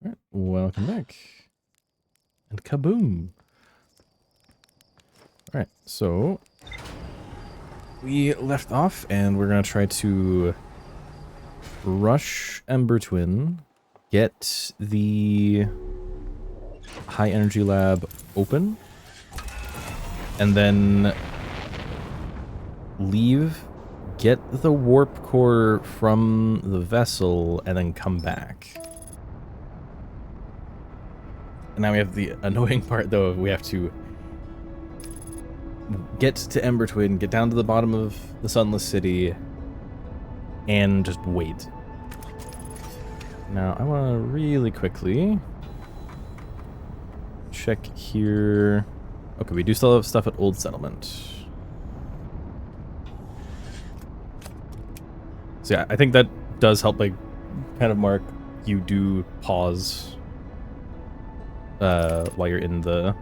Alright, welcome back. And kaboom! Alright, so we left off and we're gonna try to rush Ember Twin, get the high energy lab open, and then leave, get the warp core from the vessel, and then come back. And now we have the annoying part, though, of we have to get to Ember Twin, get down to the bottom of the Sunless City, and just wait. Now, I want to really quickly check here. Okay, we do still have stuff at Old Settlement. So yeah, I think that does help, like, kind of mark you do pause while you're in the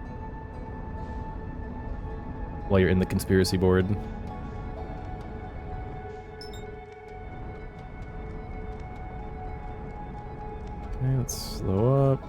conspiracy board. Okay, let's slow up.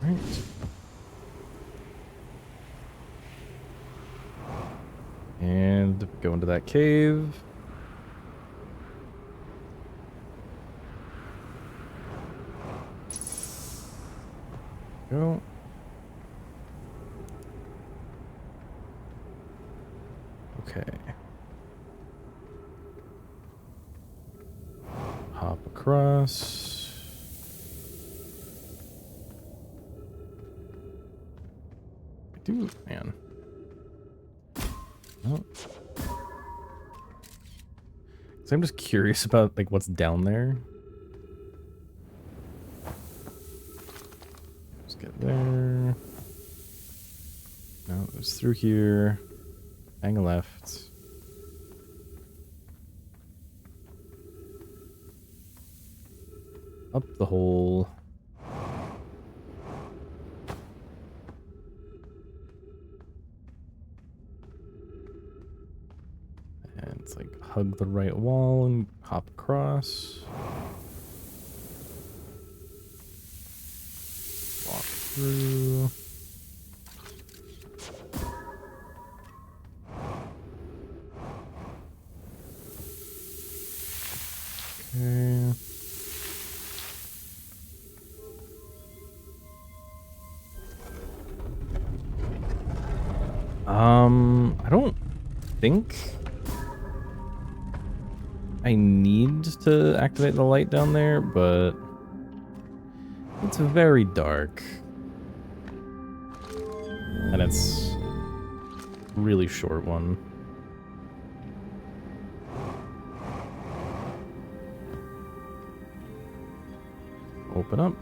Right. And go into that cave. Go. Okay. Hop across. Dude, man. Oh. So I'm just curious about, like, what's down there. Let's get there. No, it was through here. Hang left. Up the hole. And it's like hug the right wall and hop across. Walk through. Okay. I don't think I need to activate the light down there, but it's very dark. And it's a really short one. Open up.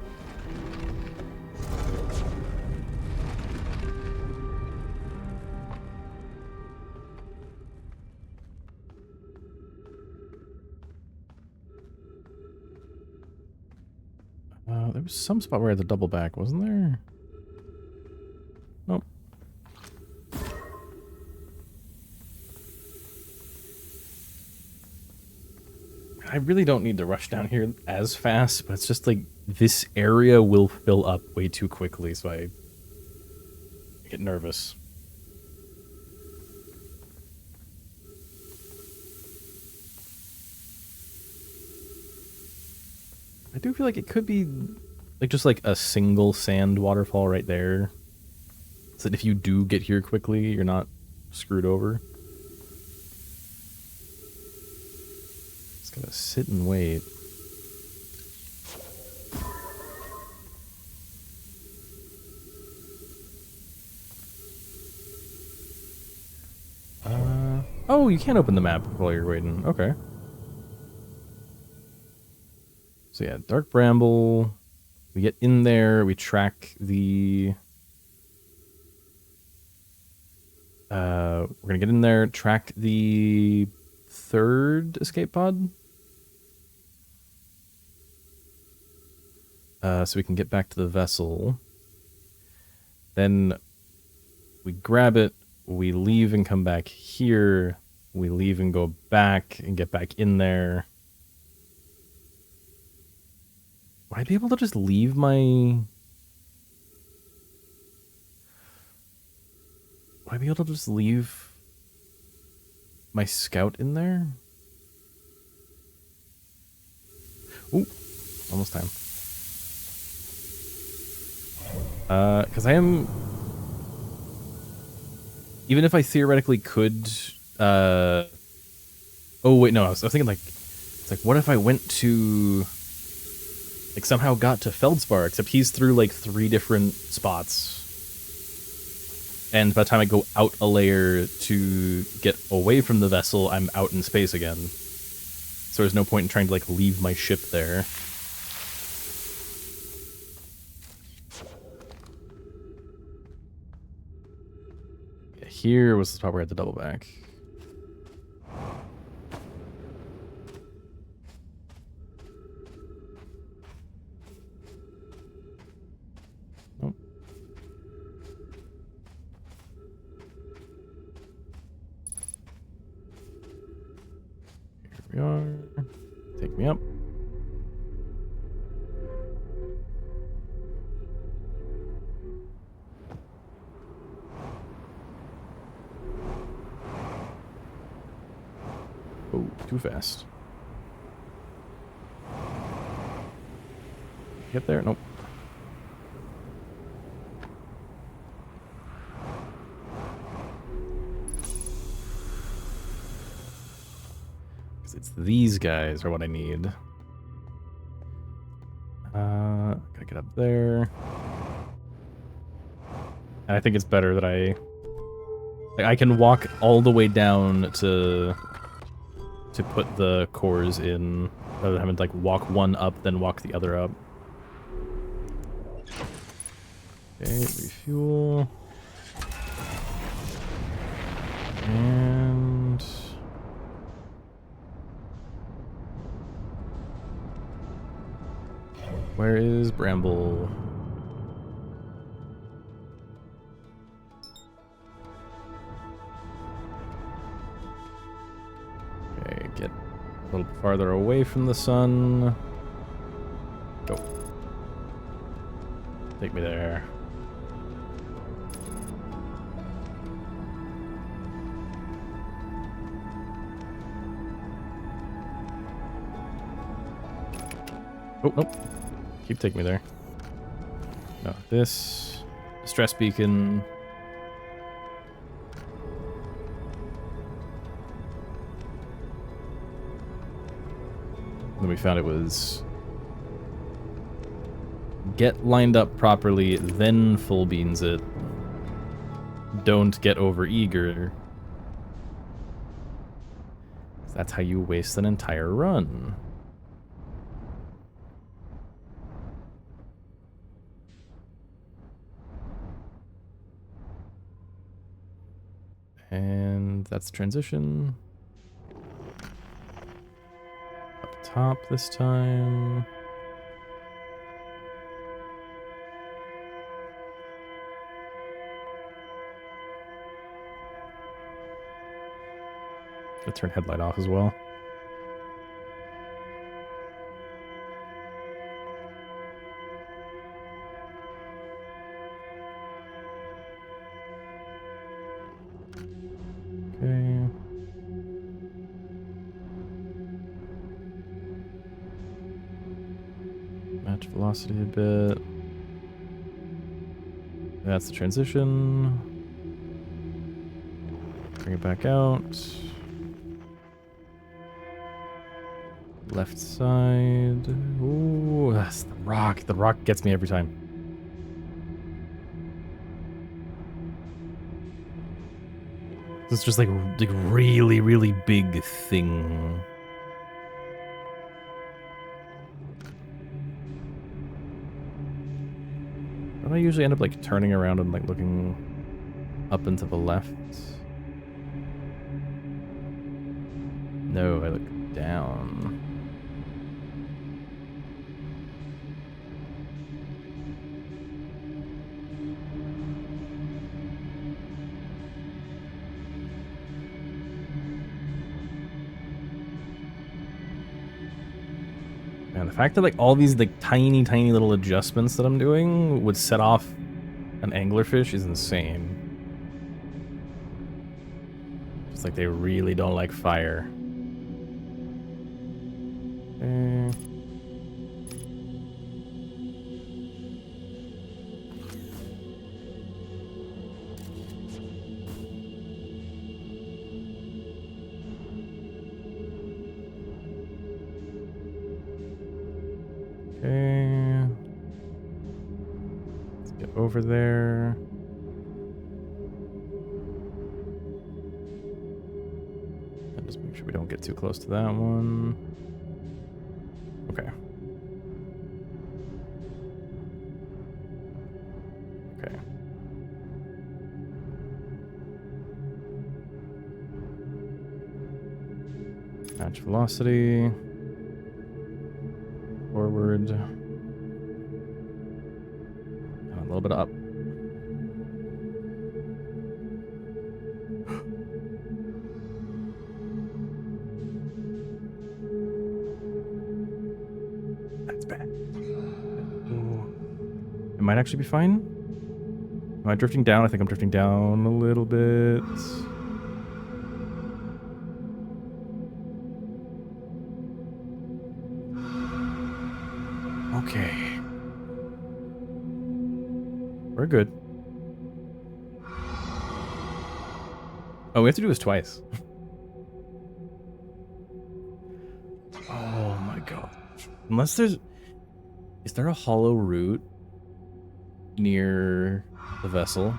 There was some spot where I had to double back, wasn't there? Nope. I really don't need to rush down here as fast, but it's just like this area will fill up way too quickly, so I get nervous. I do feel like it could be like just like a single sand waterfall right there, so that if you do get here quickly, you're not screwed over. Just gotta sit and wait. Oh, you can't open the map while you're waiting. Okay. So yeah, Dark Bramble. We get in there, we track the... we're gonna get in there, track the third escape pod. So we can get back to the vessel. Then we grab it, we leave and come back here. We leave and go back and get back in there. Would I be able to just leave my... Would I be able to just leave my scout in there? Ooh, almost time. Because I am... Even if I theoretically could... Oh, wait, no, I was thinking, like... It's like, what if I went to... Like, somehow got to Feldspar, except he's through, like, 3 different spots. And by the time I go out a layer to get away from the vessel, I'm out in space again. So there's no point in trying to, like, leave my ship there. Yeah, here was the spot where I had to double back. Nope. Here we are. Take me up. Oh, too fast. Get there? Nope. Because it's these guys are what I need. Gotta get up there. And I think it's better that I can walk all the way down to put the cores in, rather than having to, like, walk one up, then walk the other up. Okay, refuel. And... Where is Bramble? Okay, get a little farther away from the sun. Go. Take me there. Oh, nope. Keep taking me there. No, this. Distress beacon. Then we found it was get lined up properly, then full beans it. Don't get over eager. That's how you waste an entire run. And that's transition. Up top this time. Gonna turn headlight off as well. Okay. Match velocity a bit. That's the transition. Bring it back out. Left side. Ooh, that's the rock. The rock gets me every time. It's just like really, really big thing. Don't I usually end up like turning around and like looking up and to the left? No, I look down. Man, the fact that like all these like tiny little adjustments that I'm doing would set off an anglerfish is insane. Just like they really don't like fire. Okay. Okay. Let's get over there. And just make sure we don't get too close to that one. Okay. Okay. Match velocity. Forward. And a little bit up. That's bad. Ooh. It might actually be fine. Am I drifting down? I think I'm drifting down a little bit. Okay. We're good. Oh, we have to do this twice. Oh my god. Unless there's... Is there a hollow root near the vessel?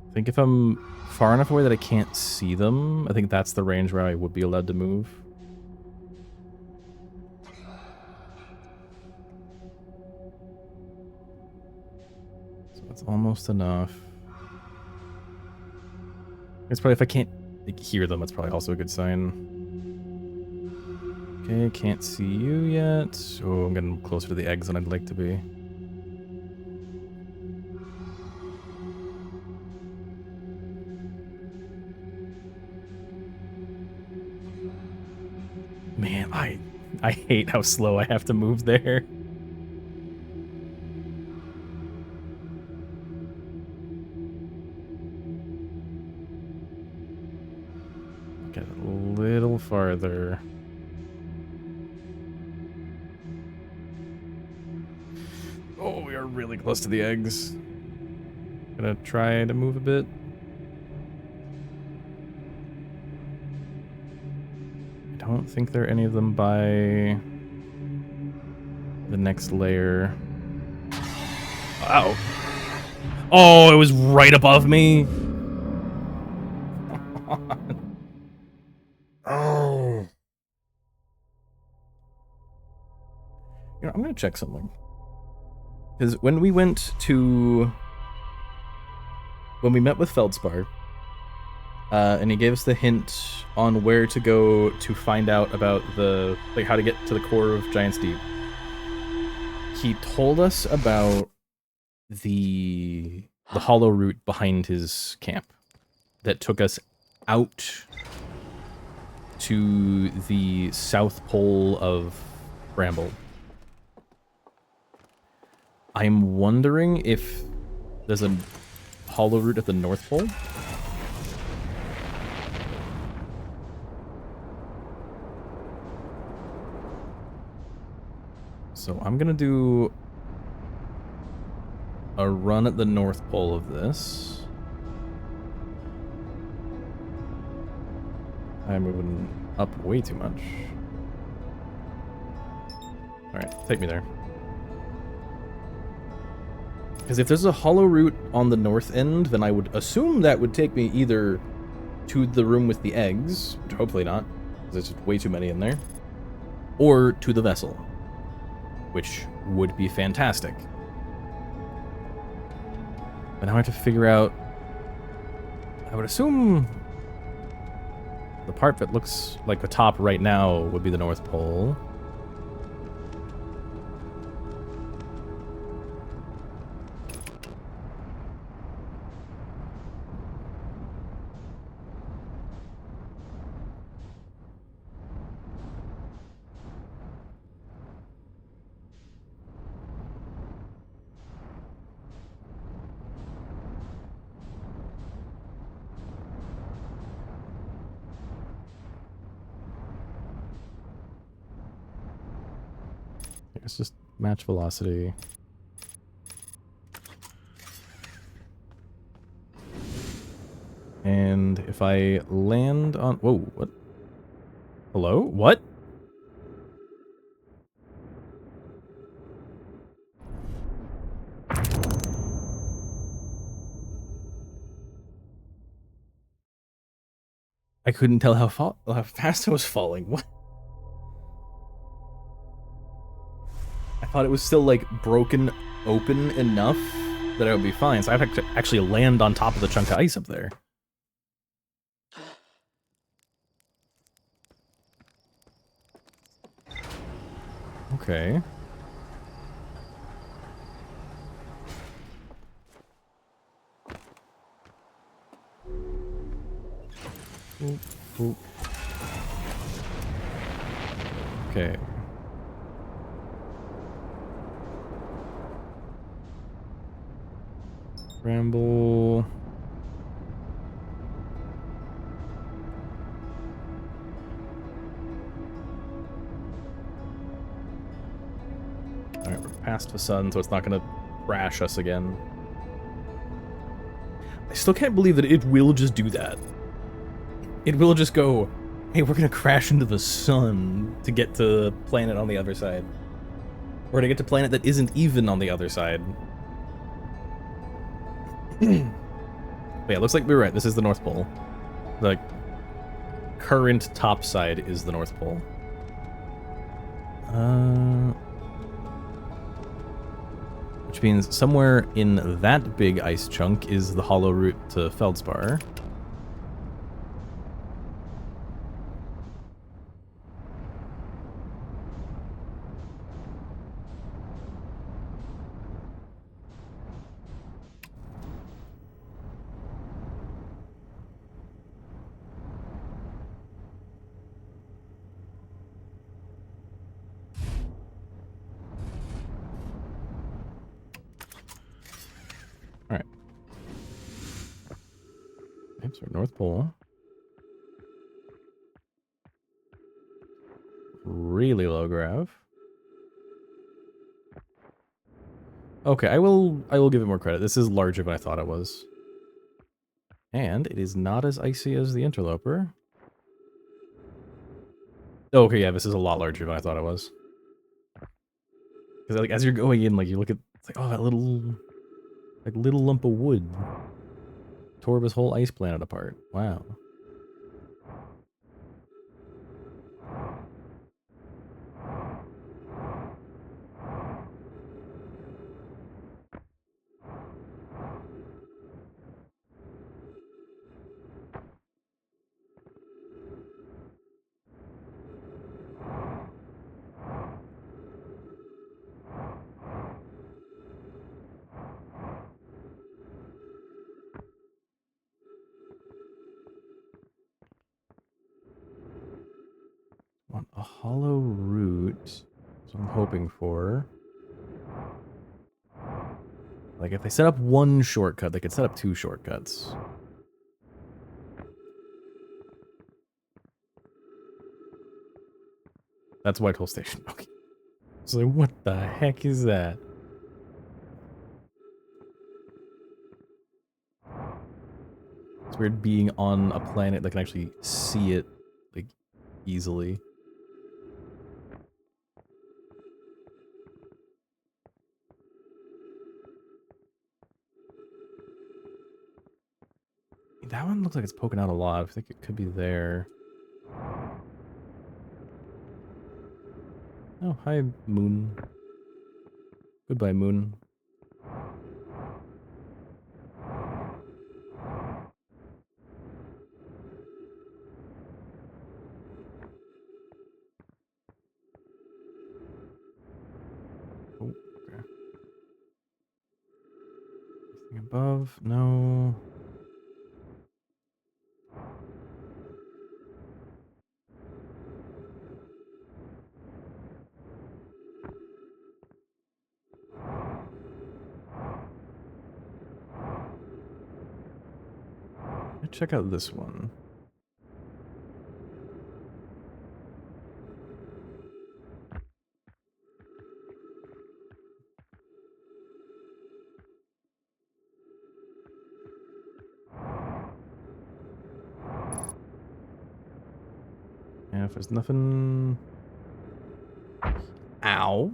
I think if I'm far enough away that I can't see them, I think that's the range where I would be allowed to move. So that's almost enough. It's probably if I can't hear them, that's probably also a good sign. Okay, can't see you yet. Oh, I'm getting closer to the eggs than I'd like to be. Man, I hate how slow I have to move there. Get a little farther. Oh, we are really close to the eggs. Gonna try to move a bit. I don't think there are any of them by the next layer. Ow. Oh, it was right above me. Oh. You know, I'm gonna check something. Because when we met with Feldspar, and he gave us the hint on where to go to find out about how to get to the core of Giant's Deep. He told us about the hollow route behind his camp that took us out to the south pole of Bramble. I'm wondering if there's a hollow route at the North Pole. So I'm gonna do a run at the North Pole of this. I'm moving up way too much. Alright, take me there. Because if there's a hollow route on the north end, then I would assume that would take me either to the room with the eggs, which hopefully not, because there's just way too many in there, or to the vessel. which would be fantastic. But now I have to figure out... I would assume the part that looks like the top right now would be the North Pole. It's just match velocity. And if I land on... Whoa, what? Hello? What? I couldn't tell how fast I was falling. What? I thought it was still, like, broken open enough that I would be fine. So I have to actually land on top of the chunk of ice up there. Okay. Oop, oop. Okay. Ramble. Alright, we're past the sun, so it's not gonna crash us again. I still can't believe that it will just do that. It will just go, hey, we're gonna crash into the sun to get to planet on the other side. Or to get to planet that isn't even on the other side. But yeah, looks like we were right. This is the North Pole. The current top side is the North Pole. Which means somewhere in that big ice chunk is the hollow route to Feldspar. Alright. Oops, our North Pole. Really low grav. Okay, I will give it more credit. This is larger than I thought it was. And it is not as icy as the Interloper. Oh, okay, yeah, this is a lot larger than I thought it was. Because like as you're going in, like you look at, it's like, oh, that little lump of wood tore this whole ice planet apart. Wow. Want a hollow root. That's what I'm hoping for. Like, if they set up one shortcut, they could set up two shortcuts. That's Whitehole Station. Okay. So what the heck is that? It's weird being on a planet that can actually see it, like, easily. That one looks like it's poking out a lot. I think it could be there. Oh, hi, Moon. Goodbye, moon. Oh, okay. Anything above? No. Let's check out this one. Yeah, if there's nothing... Ow.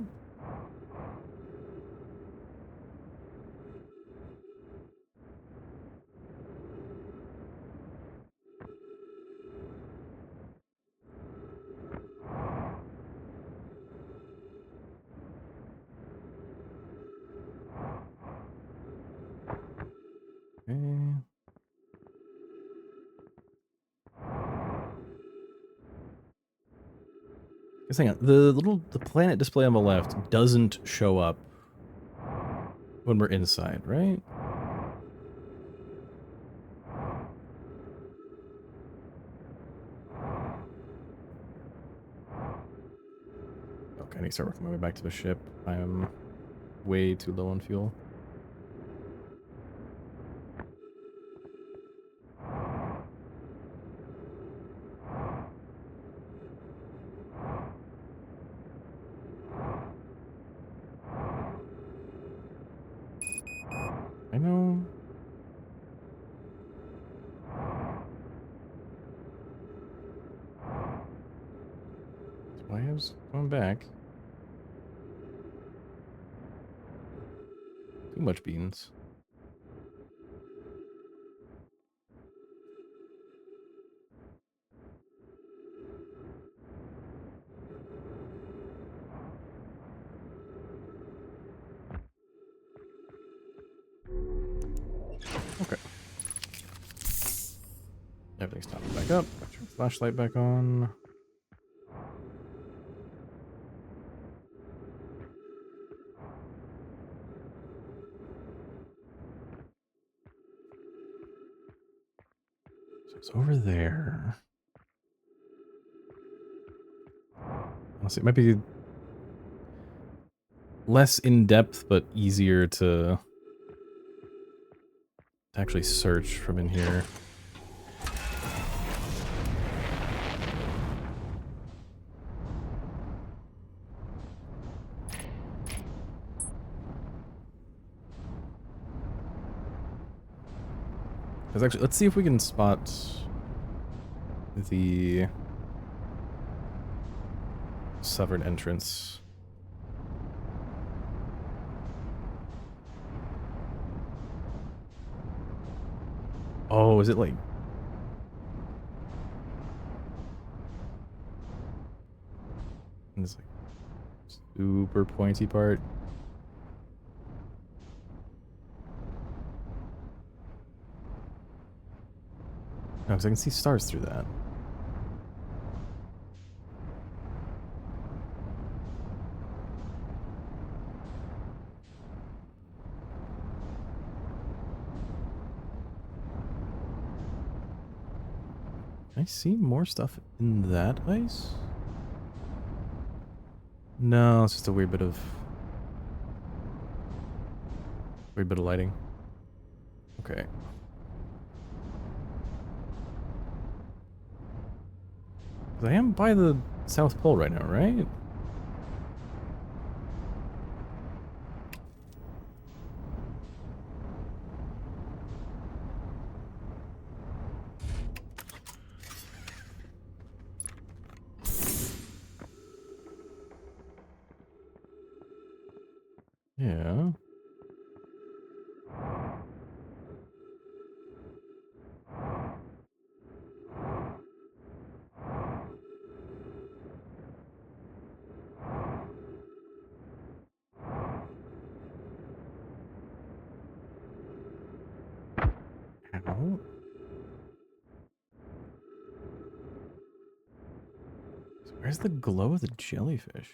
Okay. Guess hang on. The planet display on the left doesn't show up when we're inside, right? Okay, I need to start working my way back to the ship. I am way too low on fuel. I know. Why I was going back. Too much beans. Okay. Everything's topped back up. Turn the flashlight back on. So it's over there. Honestly, it might be less in depth, but easier to actually search from in here. Because actually, let's see if we can spot the southern entrance. Oh, is it like... This like super pointy part? No, because I can see stars through that. Can I see more stuff in that ice? No, it's just a weird bit of lighting. Okay. I am by the South Pole right now, right? Yeah. Oh. So where's the glow of the jellyfish?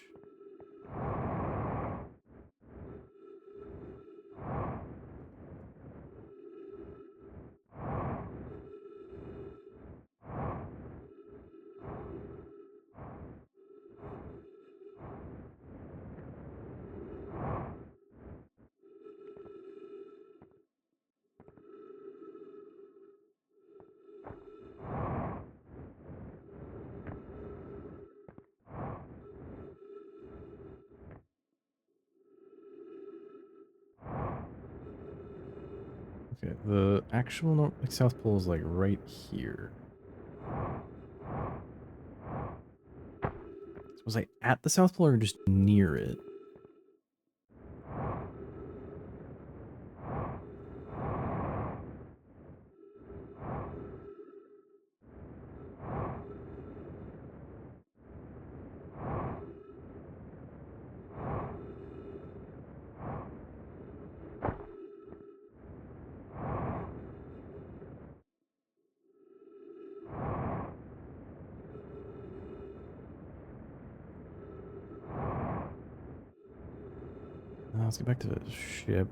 Okay, the actual like South Pole is like right here. So was I at the South Pole or just near it? Let's get back to the ship.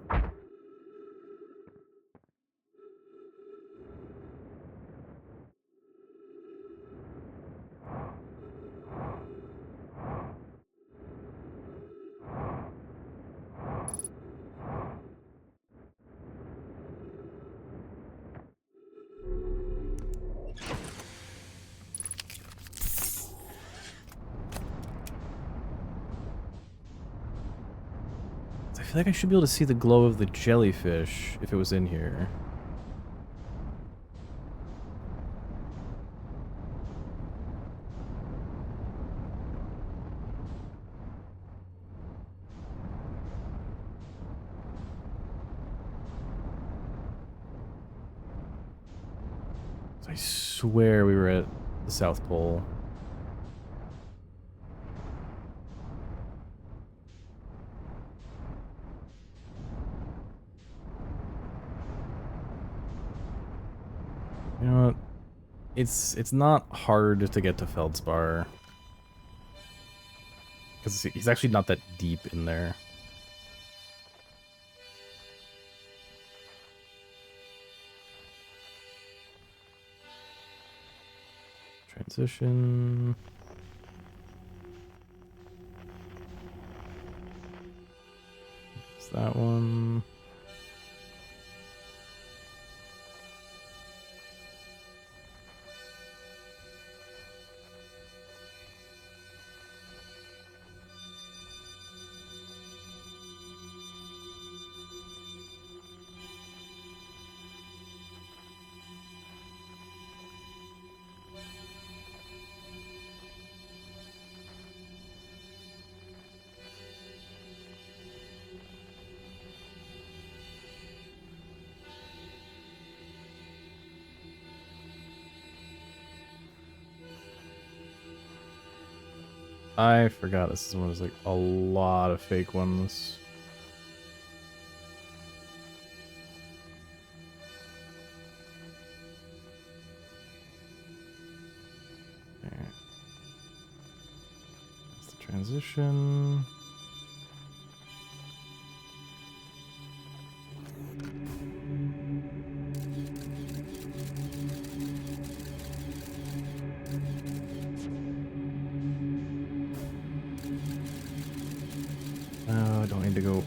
I feel like I should be able to see the glow of the jellyfish if it was in here. I swear we were at the South Pole. You know what? It's not hard to get to Feldspar. Because he's actually not that deep in there. Transition. It's that one. I forgot this is one of those, like, a lot of fake ones. Okay. That's the transition. No, I don't need to go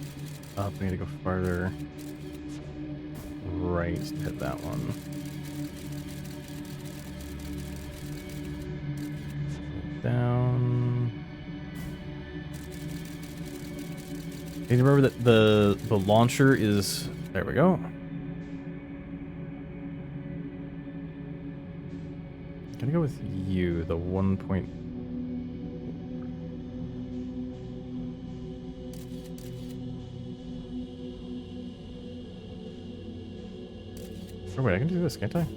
up. I need to go farther right to hit that one. Down. And remember that the launcher is... There we go. I'm gonna go with you, the 1 point... Oh wait, I can do this, can't I?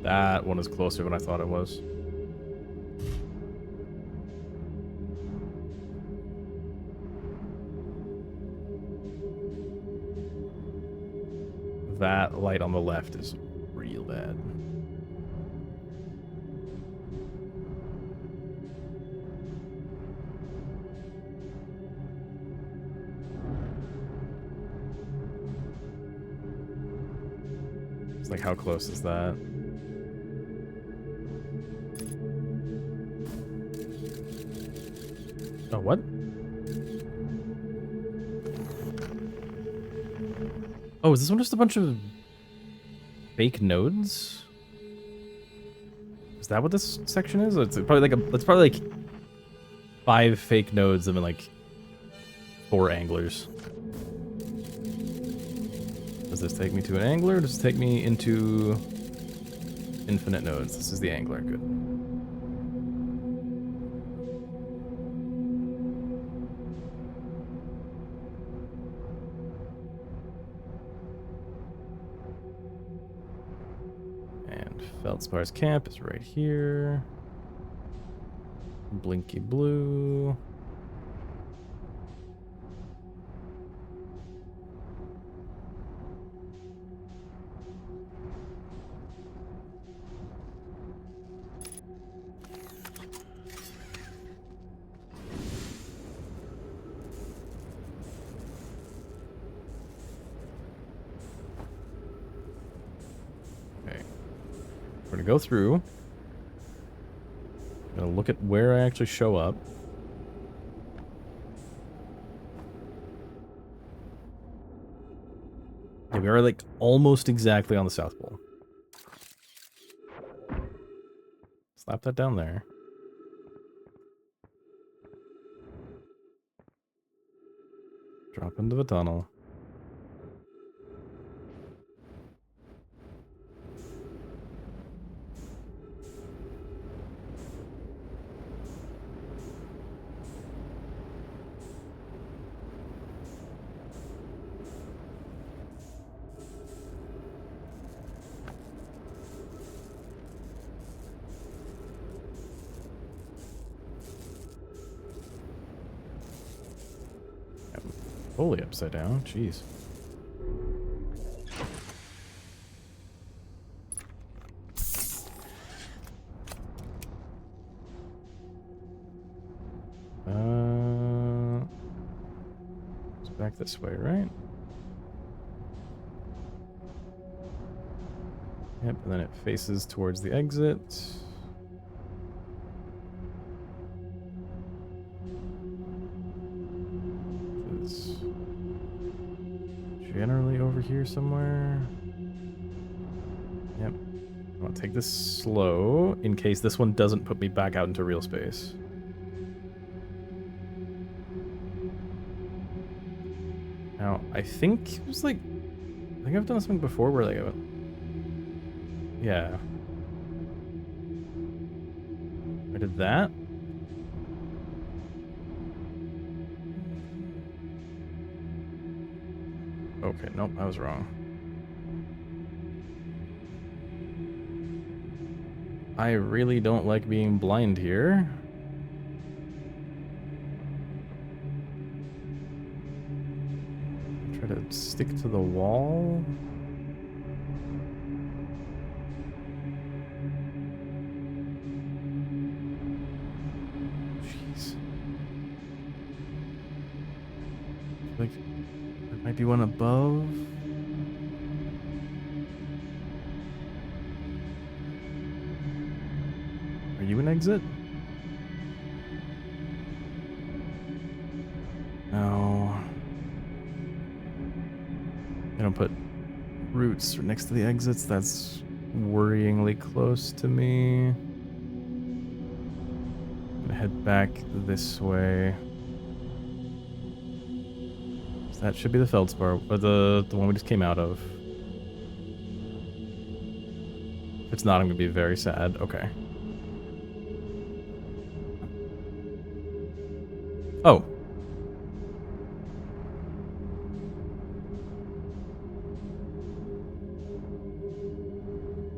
That one is closer than I thought it was. that light on the left is real bad. It's like, how close is that? Oh, what? Oh, is this one just a bunch of fake nodes? Is that what this section is? It's probably like it's probably like 5 fake nodes and then like 4 anglers. Does this take me to an angler? Or does it take me into infinite nodes? This is the angler. Good. And Feldspar's camp is right here. Blinky blue. Okay. We're gonna go through. Gonna look at where I actually show up. Yeah, we are like almost exactly on the South Pole. Slap that down there. Drop into the tunnel. Fully upside down. Jeez. It's back this way, right? Yep, and then it faces towards the exit. It's generally over here somewhere. Yep. I'm gonna take this slow in case this one doesn't put me back out into real space. Now, I think it was like, I think I've done something before where like, yeah. I did that. Okay, nope, I was wrong. I really don't like being blind here. Try to stick to the wall. Jeez. Like, there might be one above. Are you an exit? No. They don't put roots next to the exits. That's worryingly close to me. I'm gonna head back this way. So that should be the feldspar, or the one we just came out of. If it's not, I'm gonna be very sad. Okay. Oh.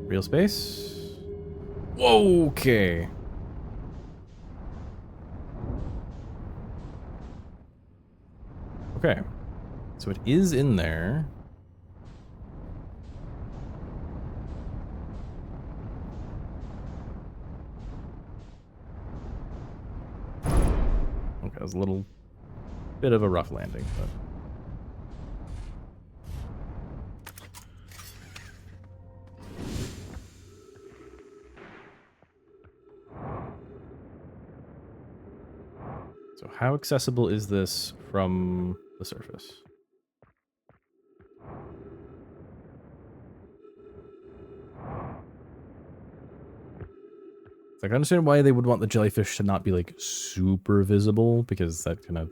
Real space? Whoa, okay. Okay. So it is in there. Okay, that was a little bit of a rough landing, but... So how accessible is this from the surface? Like, I understand why they would want the jellyfish to not be, like, super visible, because that kind of...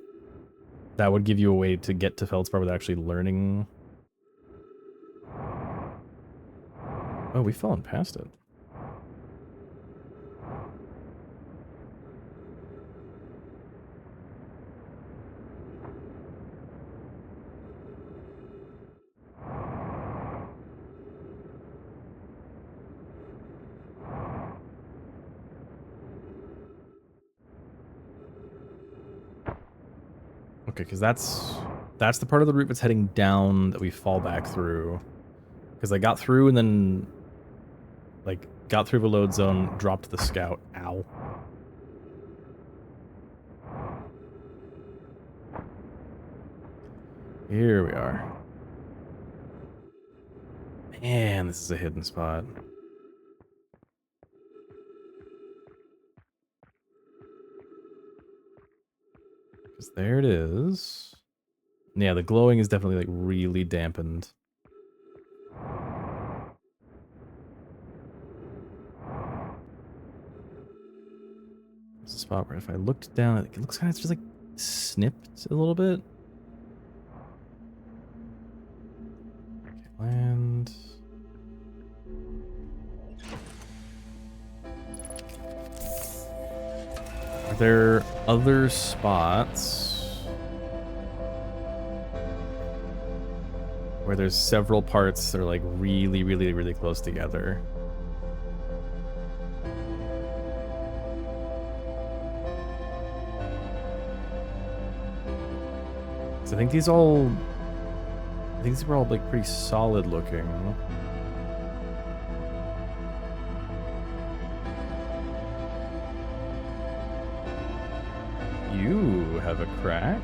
that would give you a way to get to Feldspar without actually learning. Oh, we've fallen past it. Okay, because that's the part of the route that's heading down that we fall back through. Because I got through and then, like, got through the load zone, dropped the scout. Ow. Here we are. Man, this is a hidden spot. Because there it is. Yeah, the glowing is definitely, like, really dampened. It's a spot where if I looked down, it looks kind of just, like, snipped a little bit. Okay, land. Are there other spots where there's several parts that are like really, really, really close together? So I think these were all like pretty solid looking. You have a crack,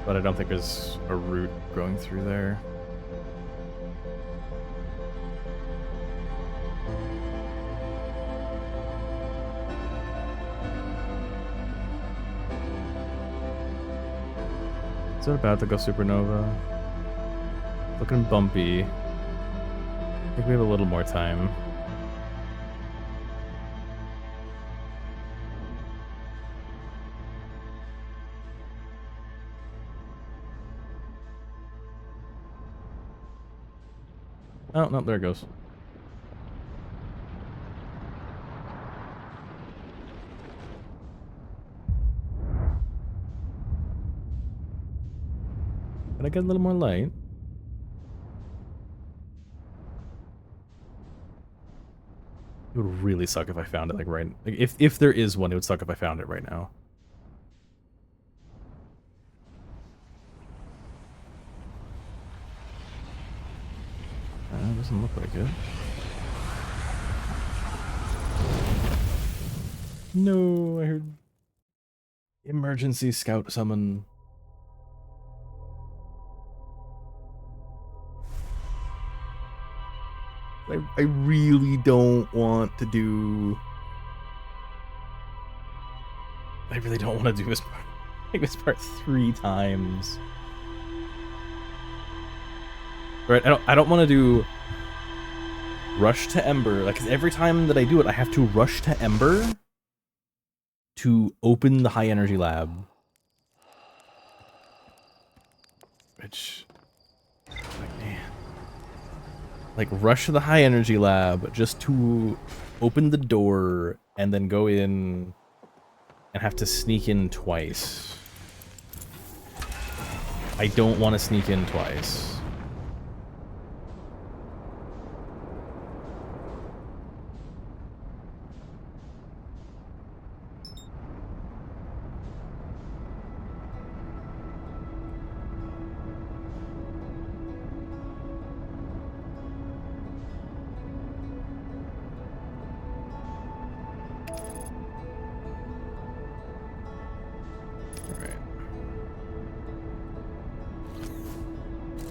but I don't think there's a route going through there. Is it about to go supernova? Looking bumpy. I think we have a little more time. Oh, no, there it goes. Can I get a little more light? It would really suck if I found it, like, right... Like, if there is one, it would suck if I found it right now. Doesn't look like it. No, I heard... Emergency scout summon. I really don't want to do... I really don't want to do this part. Like this part 3 times. Right, I don't want to do rush to Ember. Like, 'cause every time that I do it, I have to rush to Ember to open the high energy lab. Which, like, man. Like, rush to the high energy lab just to open the door and then go in and have to sneak in twice. I don't want to sneak in twice.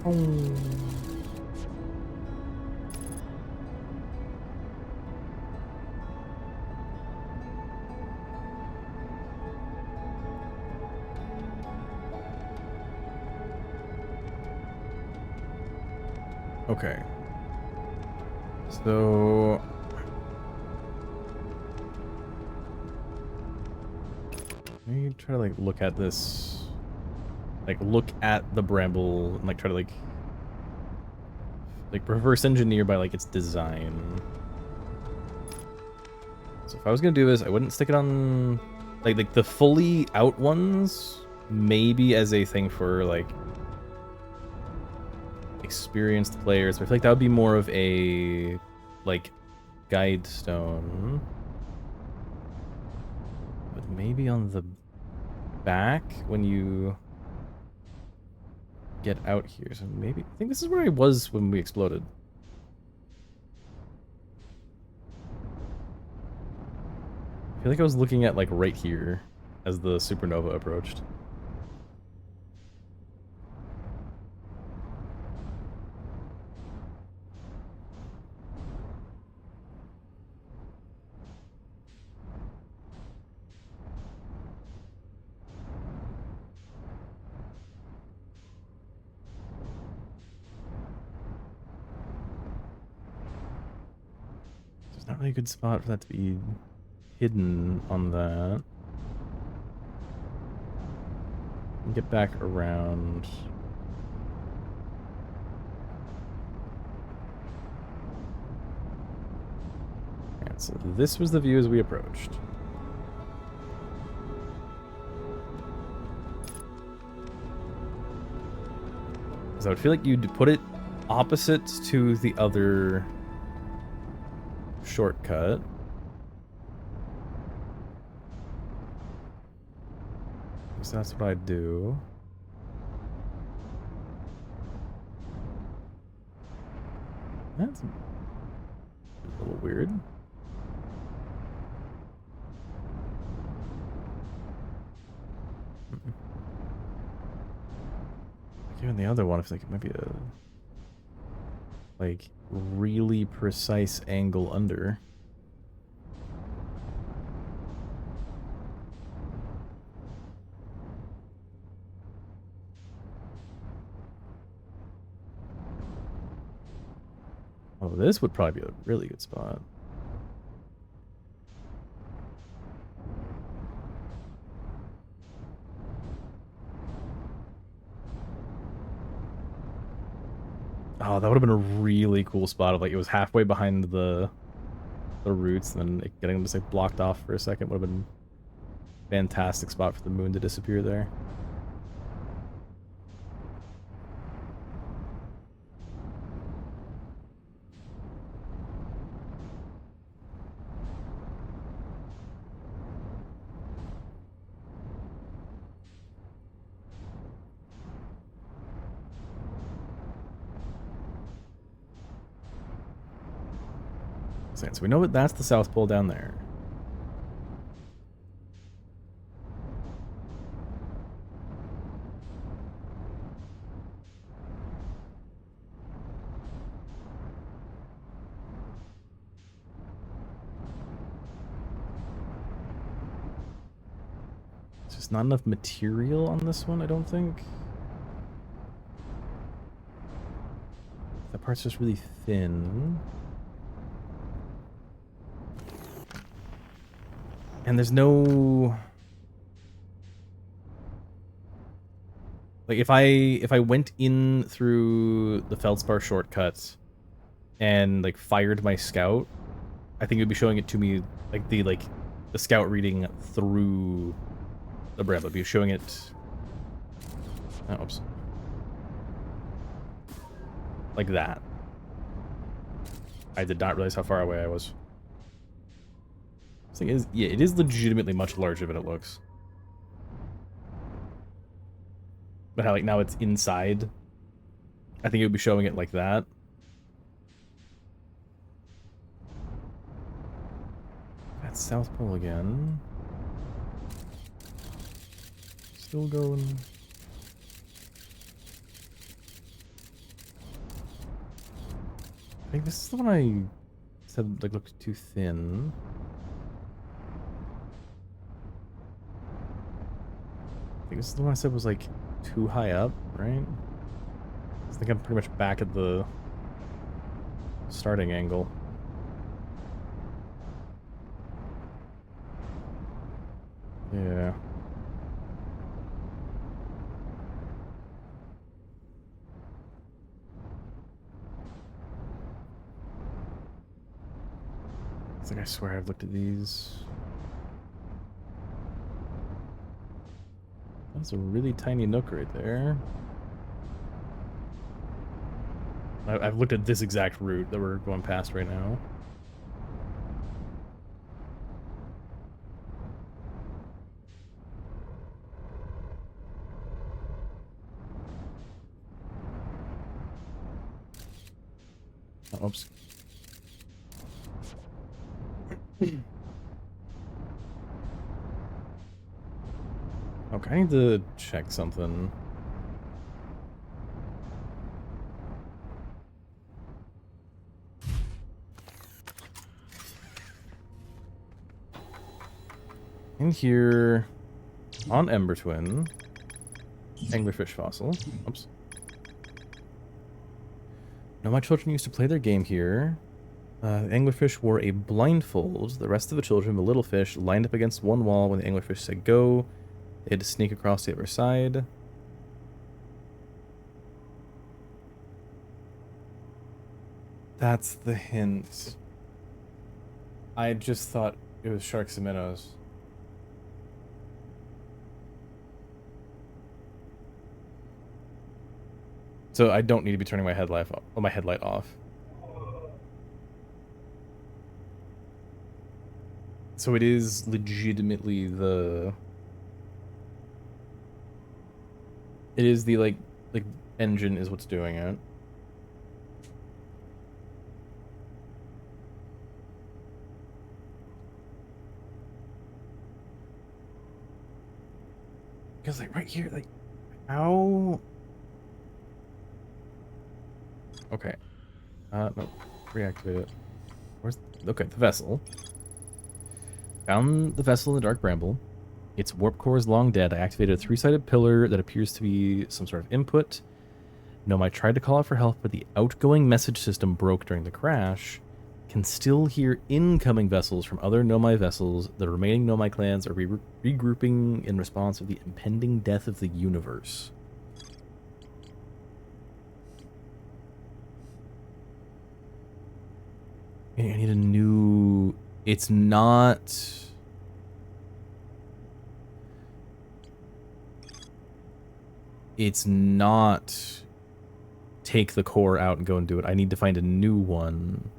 Oh. Okay. So let me try to like look at this, like look at the bramble and like try to like reverse engineer by like its design. So if I was gonna do this, I wouldn't stick it on like the fully out ones, maybe as a thing for like experienced players. But I feel like that would be more of a like guide stone. But maybe on the back when you get out here. So maybe I think this is where I was when we exploded. I feel like I was looking at like right here as the supernova approached. There's not really a good spot for that to be hidden on that. Get back around. Yeah, so this was the view as we approached. So I would feel like you'd put it opposite to the other shortcut. So that's what I'd do. That's a little weird. Even the other one, I feel like it might be a like really precise angle under. Oh, this would probably be a really good spot. Oh, that would have been a really cool spot of like it was halfway behind the roots, and then getting them just like blocked off for a second would have been a fantastic spot for the moon to disappear there. So we know that that's the South Pole down there. It's just not enough material on this one, I don't think. That part's just really thin. And there's no like if I went in through the feldspar shortcut and like fired my scout, I think it would be showing it to me like the scout reading through the bramble. It'd be showing it. Oh, oops. Like that. I did not realize how far away I was. This thing is, yeah, it is legitimately much larger than it looks. But how like now it's inside. I think it would be showing it like that. That's South Pole again. Still going. I think this is the one I said like looked too thin. I think this is the one I said was like too high up, right? I think I'm pretty much back at the starting angle. Yeah. It's like I swear I've looked at these. That's a really tiny nook right there. I've looked at this exact route that we're going past right now. Oh, oops. Okay, I need to check something. In here, on Ember Twin, Anglerfish fossil. Oops. Now, my children used to play their game here. The anglerfish wore a blindfold. The rest of the children, the little fish, lined up against one wall when the anglerfish said go. They had to sneak across the other side. That's the hint. I just thought it was sharks and minnows. So I don't need to be turning my headlight off. So it is legitimately the... It is the, like engine is what's doing it. Because, like, right here, like, how... Okay. No. Reactivate it. Where's... Okay, the vessel. Found the vessel in the dark bramble. Its warp core is long dead. I activated a three-sided pillar that appears to be some sort of input. Nomai tried to call out for help, but the outgoing message system broke during the crash. Can still hear incoming vessels from other Nomai vessels. The remaining Nomai clans are regrouping in response to the impending death of the universe. I need a new... It's not... It's not take the core out and go and do it. I need to find a new one.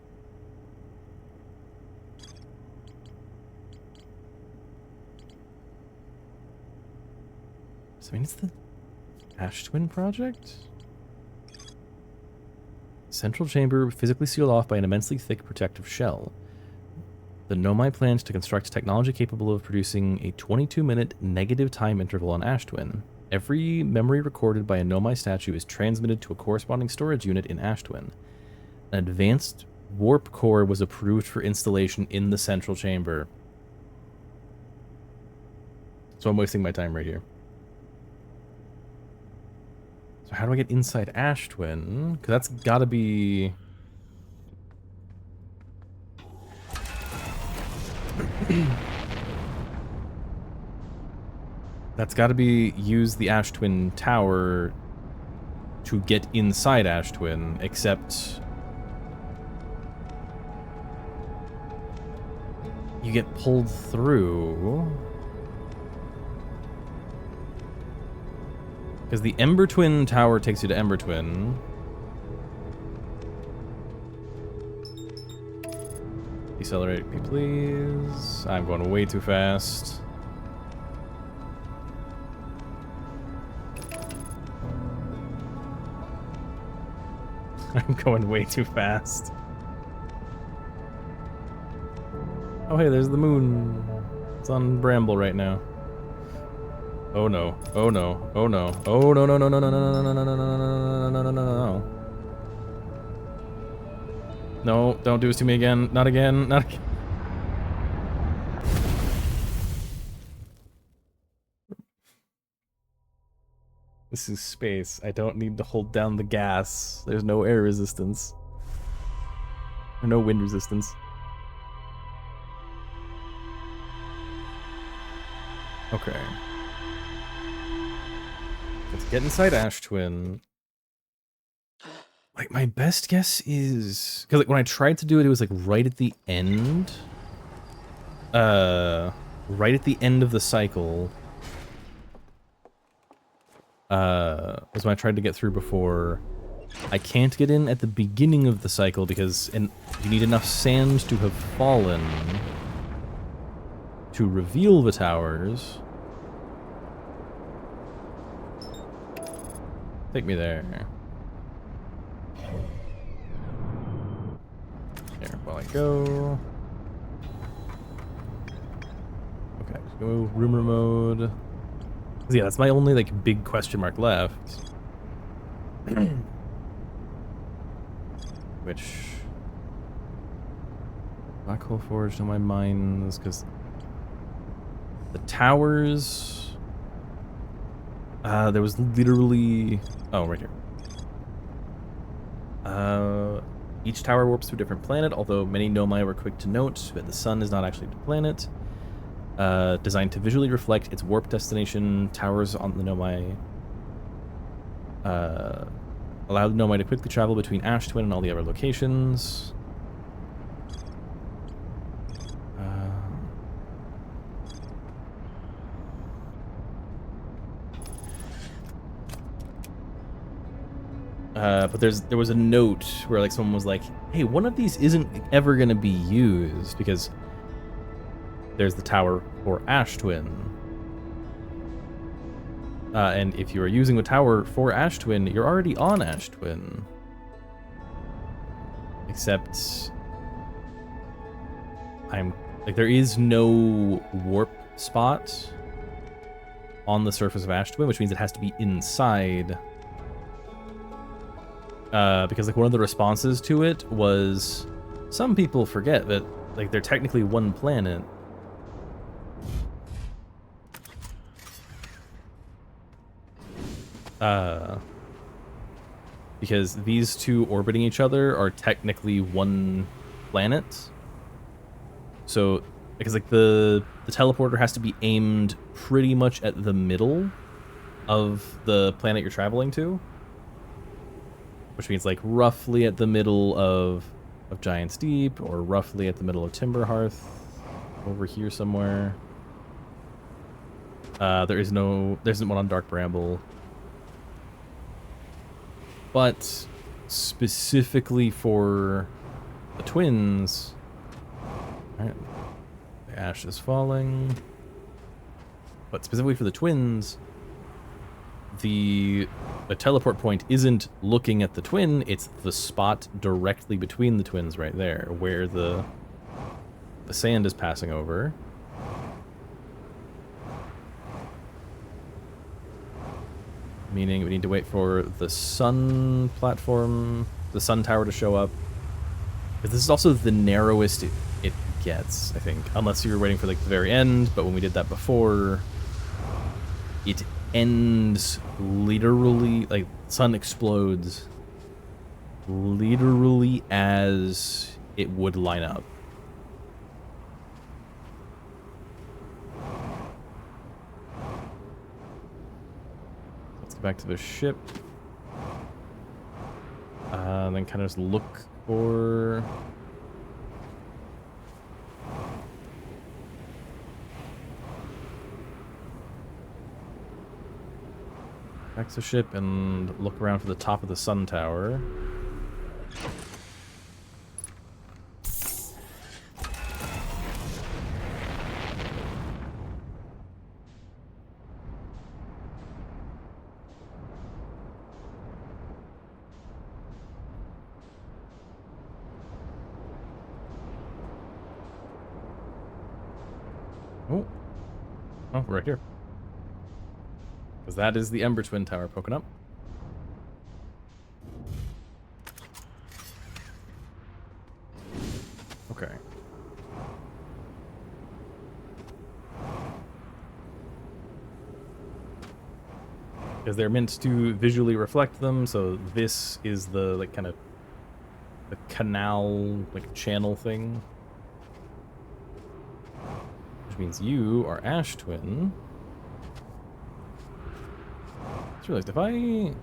So, I mean, it's the Ash Twin project? Central chamber physically sealed off by an immensely thick protective shell. The Nomai plans to construct technology capable of producing a 22-minute negative time interval on Ash Twin. Every memory recorded by a Nomai statue is transmitted to a corresponding storage unit in Ash Twin. An advanced warp core was approved for installation in the central chamber. So I'm wasting my time right here. So how do I get inside Ash Twin? Because that's gotta be... That's got to be use the Ash Twin tower to get inside Ash Twin, except you get pulled through. Because the Ember Twin tower takes you to Ember Twin. Decelerate me, please. I'm going way too fast. I'm going way too fast. Oh, hey, there's the moon. It's on Bramble right now. Oh no. Oh no. Oh no. Oh no no no no no no no no no no no no no no no no. No, don't do this to me again. Not again. Not again. This is space. I don't need to hold down the gas. There's no air resistance. Or no wind resistance. Okay. Let's get inside Ash Twin. Like, my best guess is... Because like, when I tried to do it, it was like right at the end. Right at the end of the cycle. Was when I tried to get through before. I can't get in at the beginning of the cycle because you need enough sand to have fallen to reveal the towers. Take me there. There, while I go. Okay, go rumor mode. Yeah, that's my only like big question mark left. Which Black Hole Forge on my mines, because the towers. There was literally right here. Each tower warps to a different planet, although many Nomai were quick to note that the sun is not actually a planet. Designed to visually reflect its warp destination, towers on the Nomai allow the Nomai to quickly travel between Ash Twin and all the other locations. But there was a note where like someone was like, "Hey, one of these isn't ever going to be used because there's the tower for Ash Twin." And if you are using the tower for Ash Twin, you're already on Ash Twin. Except there is no warp spot on the surface of Ash Twin, which means it has to be inside. Because like one of the responses to it was, some people forget that like they're technically one planet. Because these two orbiting each other are technically one planet. So, because like the teleporter has to be aimed pretty much at the middle of the planet you're traveling to. Which means like roughly at the middle of Giant's Deep, or roughly at the middle of Timberhearth, over here somewhere. There isn't one on Dark Bramble. But specifically for the twins, alright, the ash is falling. But specifically for the twins, the teleport point isn't looking at the twin, it's the spot directly between the twins right there, where the sand is passing over. Meaning we need to wait for the sun platform, the sun tower to show up. But this is also the narrowest it gets, I think. Unless you were waiting for like the very end, but when we did that before, it ends literally, like, sun explodes literally as it would line up. Let's get back to the ship. And then kind of just look for... back to the ship and look around for the top of the sun tower. Oh, right here. Because that is the Ember Twin Tower poking up. because they're meant to visually reflect them. So this is the like kind of the canal like channel thing, which means you are Ash Twin. I just realized if I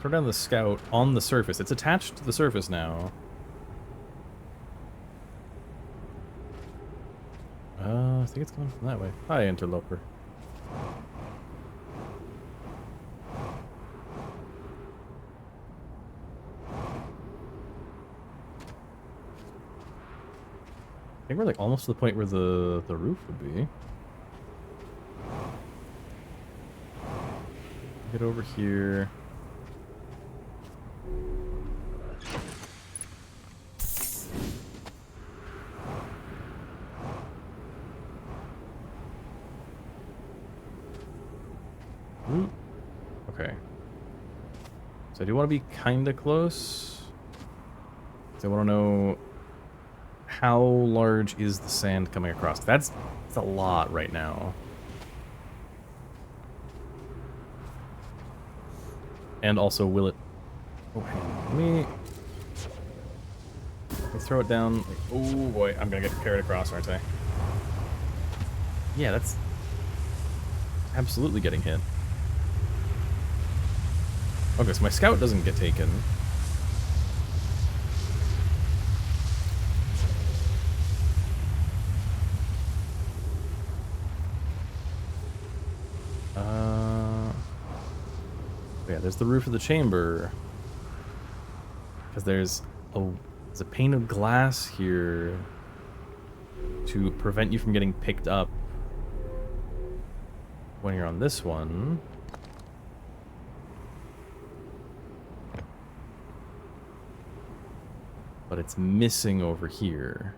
throw down the scout on the surface, it's attached to the surface now. I think it's coming from that way. Hi, interloper. I think we're like almost to the point where the roof would be. Get over here. Ooh. Okay. So I do want to be kind of close. So I want to know how large is the sand coming across. That's a lot right now. And also, will it... Oh, hang on. Let me throw it down. Like, oh boy, I'm gonna get carried across, aren't I? Yeah, that's absolutely getting hit. Okay, so my scout doesn't get taken. Yeah, there's the roof of the chamber. Because there's a pane of glass here to prevent you from getting picked up when you're on this one. But it's missing over here.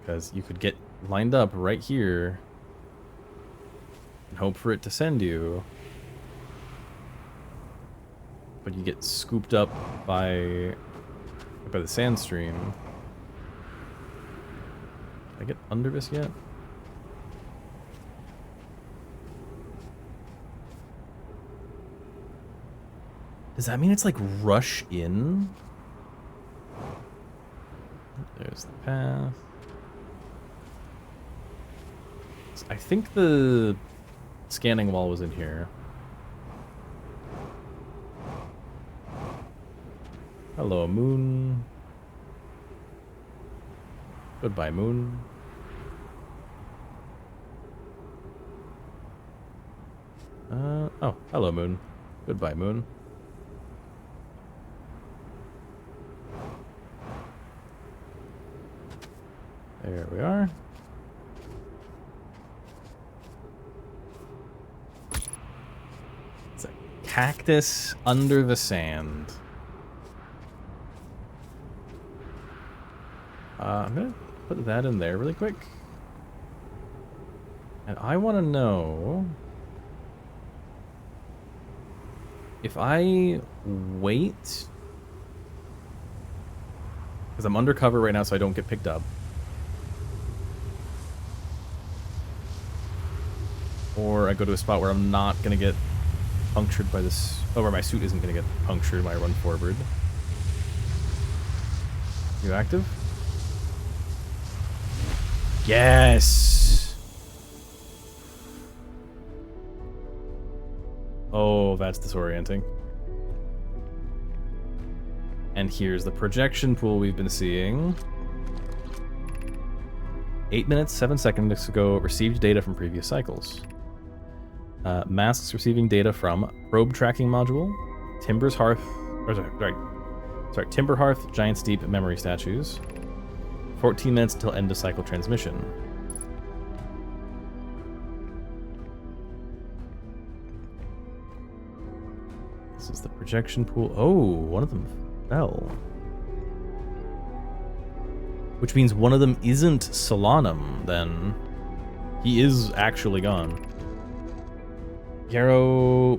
Because you could get lined up right here and hope for it to send you. But you get scooped up by the sand stream. Did I get under this yet? Does that mean it's like rush in? There's the path. I think the scanning wall was in here. Hello, moon. Goodbye, moon. Oh, hello, moon. Goodbye, moon. There we are. It's a cactus under the sand. I'm gonna put that in there really quick. And I want to know if I wait, because I'm undercover right now so I don't get picked up. Or I go to a spot where I'm not going to get punctured by this... Oh, where my suit isn't going to get punctured when I run forward. You active? Yes! Oh, that's disorienting. And here's the projection pool we've been seeing. 8 minutes, 7 seconds ago, received data from previous cycles. Masks receiving data from probe tracking module, Timber's Hearth, or Timber Hearth, Giant's Deep memory statues. 14 minutes until end of cycle transmission. This is the projection pool. Oh, one of them fell. Which means one of them isn't Solanum, then. He is actually gone. Yarrow,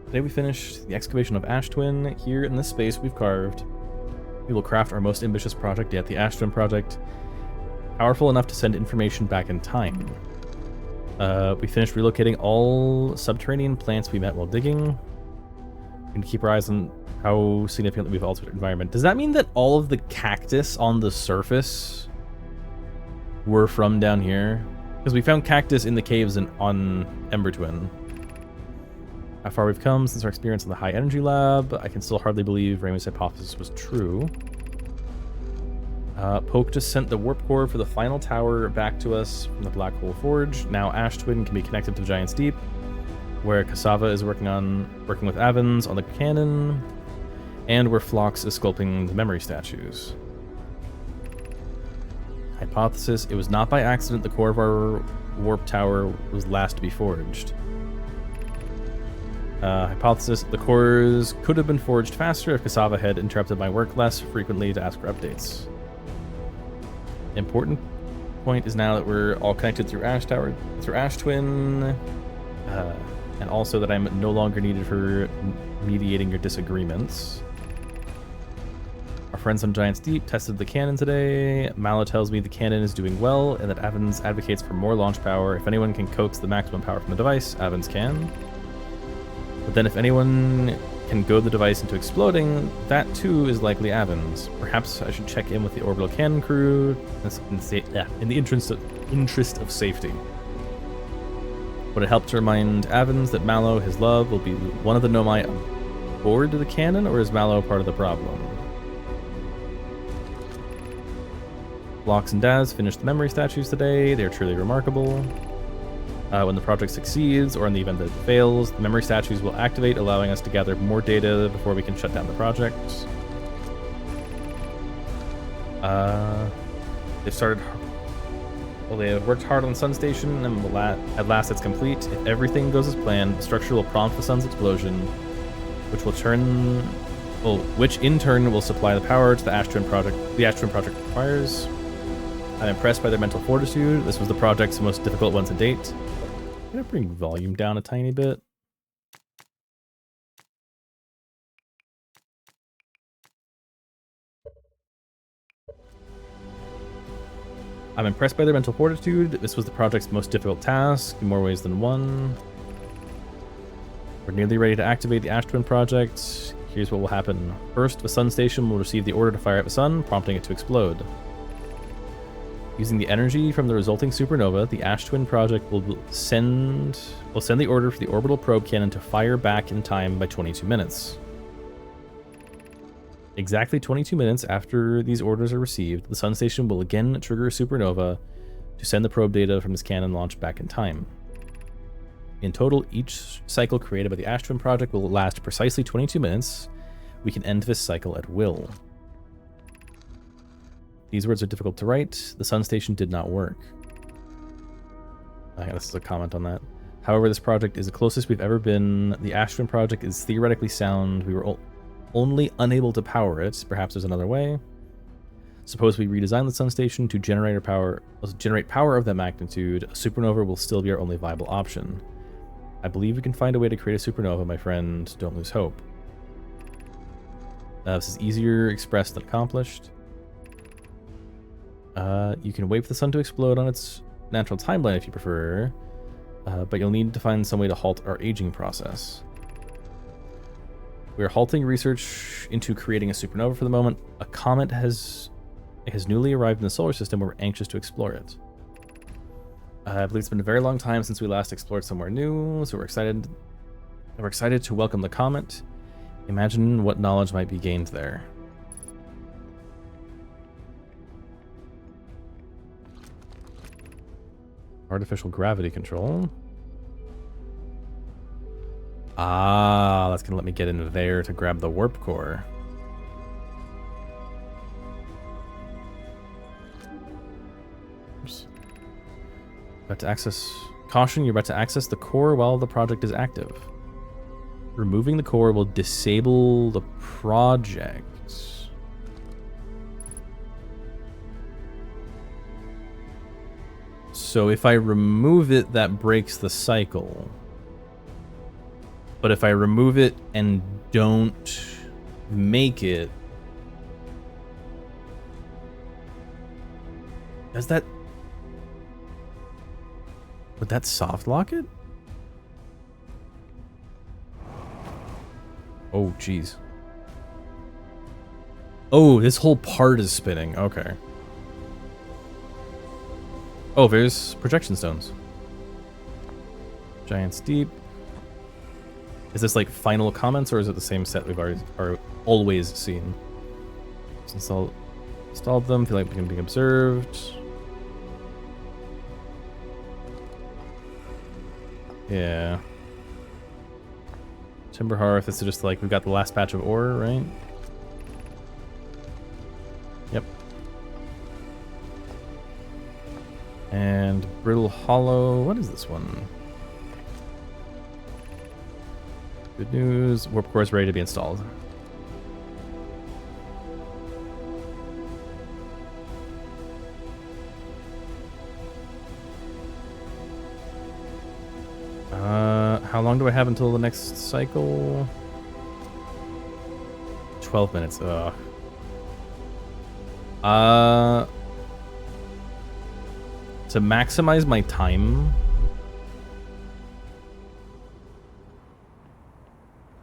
today we finished the excavation of Ash Twin. Here in this space we've carved. We will craft our most ambitious project yet, the Ash Twin project. powerful enough to send information back in time. We finished relocating all subterranean plants we met while digging. We can keep our eyes on how significantly we've altered the environment. Does that mean that all of the cactus on the surface were from down here? Because we found cactus in the caves and on Ember Twin. How far we've come since our experience in the high energy lab. I can still hardly believe Raymond's hypothesis was true. Poke just sent the warp core for the final tower back to us from the Black Hole Forge. Now Ash Twin can be connected to Giant's Deep, where Cassava is working with Avens on the cannon, and where Phlox is sculpting the memory statues. Hypothesis: it was not by accident the core of our warp tower was last to be forged. Hypothesis: the cores could have been forged faster if Cassava had interrupted my work less frequently to ask for updates. Important point is now that we're all connected through Ash Twin, and also that I'm no longer needed for mediating your disagreements. Our friends on Giant's Deep tested the cannon today. Mallow tells me the cannon is doing well and that Avens advocates for more launch power. If anyone can coax the maximum power from the device, Avens can. But then if anyone can goad the device into exploding, that too is likely Avens. Perhaps I should check in with the orbital cannon crew in the interest of safety. Would it help to remind Avens that Mallow, his love, will be one of the Nomai aboard the cannon, or is Mallow part of the problem? Blocks and Daz finished the memory statues today. They are truly remarkable. When the project succeeds, or in the event that it fails, the memory statues will activate, allowing us to gather more data before we can shut down the project. They have worked hard on Sun Station, and at last it's complete. If everything goes as planned, the structure will prompt the sun's explosion, which in turn will supply the power to the Ash Twin project requires. I'm impressed by their mental fortitude. This was the project's most difficult one to date. I'm gonna bring volume down a tiny bit. I'm impressed by their mental fortitude. This was the project's most difficult task in more ways than one. We're nearly ready to activate the Ash Twin project. Here's what will happen. First, the Sun Station will receive the order to fire at the sun, prompting it to explode. Using the energy from the resulting supernova, the Ash Twin project will send the order for the orbital probe cannon to fire back in time by 22 minutes. Exactly 22 minutes after these orders are received, the Sun Station will again trigger a supernova to send the probe data from this cannon launch back in time. In total, each cycle created by the Ash Twin project will last precisely 22 minutes. We can end this cycle at will. These words are difficult to write. The Sun Station did not work. I guess this is a comment on that. However, this project is the closest we've ever been. The Ash Twin project is theoretically sound. We were only unable to power it. Perhaps there's another way. Suppose we redesign the Sun Station to generate power of that magnitude. A supernova will still be our only viable option. I believe we can find a way to create a supernova, my friend. Don't lose hope. This is easier expressed than accomplished. You can wait for the sun to explode on its natural timeline if you prefer, but you'll need to find some way to halt our aging process. We are halting research into creating a supernova for the moment. A comet has newly arrived in the solar system, and we're anxious to explore it. I believe it's been a very long time since we last explored somewhere new, so we're excited. We're excited to welcome the comet. Imagine what knowledge might be gained there. Artificial gravity control. Ah, that's gonna let me get in there to grab the warp core. Oops. About to access... Caution, you're about to access the core while the project is active. Removing the core will disable the project. So if I remove it, that breaks the cycle. But if I remove it and don't make it... Does that... Would that soft lock it? Oh, jeez. Oh, this whole part is spinning. Okay. Oh, there's projection stones. Giant's Deep. Is this like final comments, or is it the same set we've always seen? Installed them. Feel like they can be observed. Yeah. Timber Hearth. This is just like we've got the last batch of ore, right? Yep. And Brittle Hollow. What is this one? Good news. Warp core is ready to be installed. How long do I have until the next cycle? 12 minutes. Ugh. To maximize my time,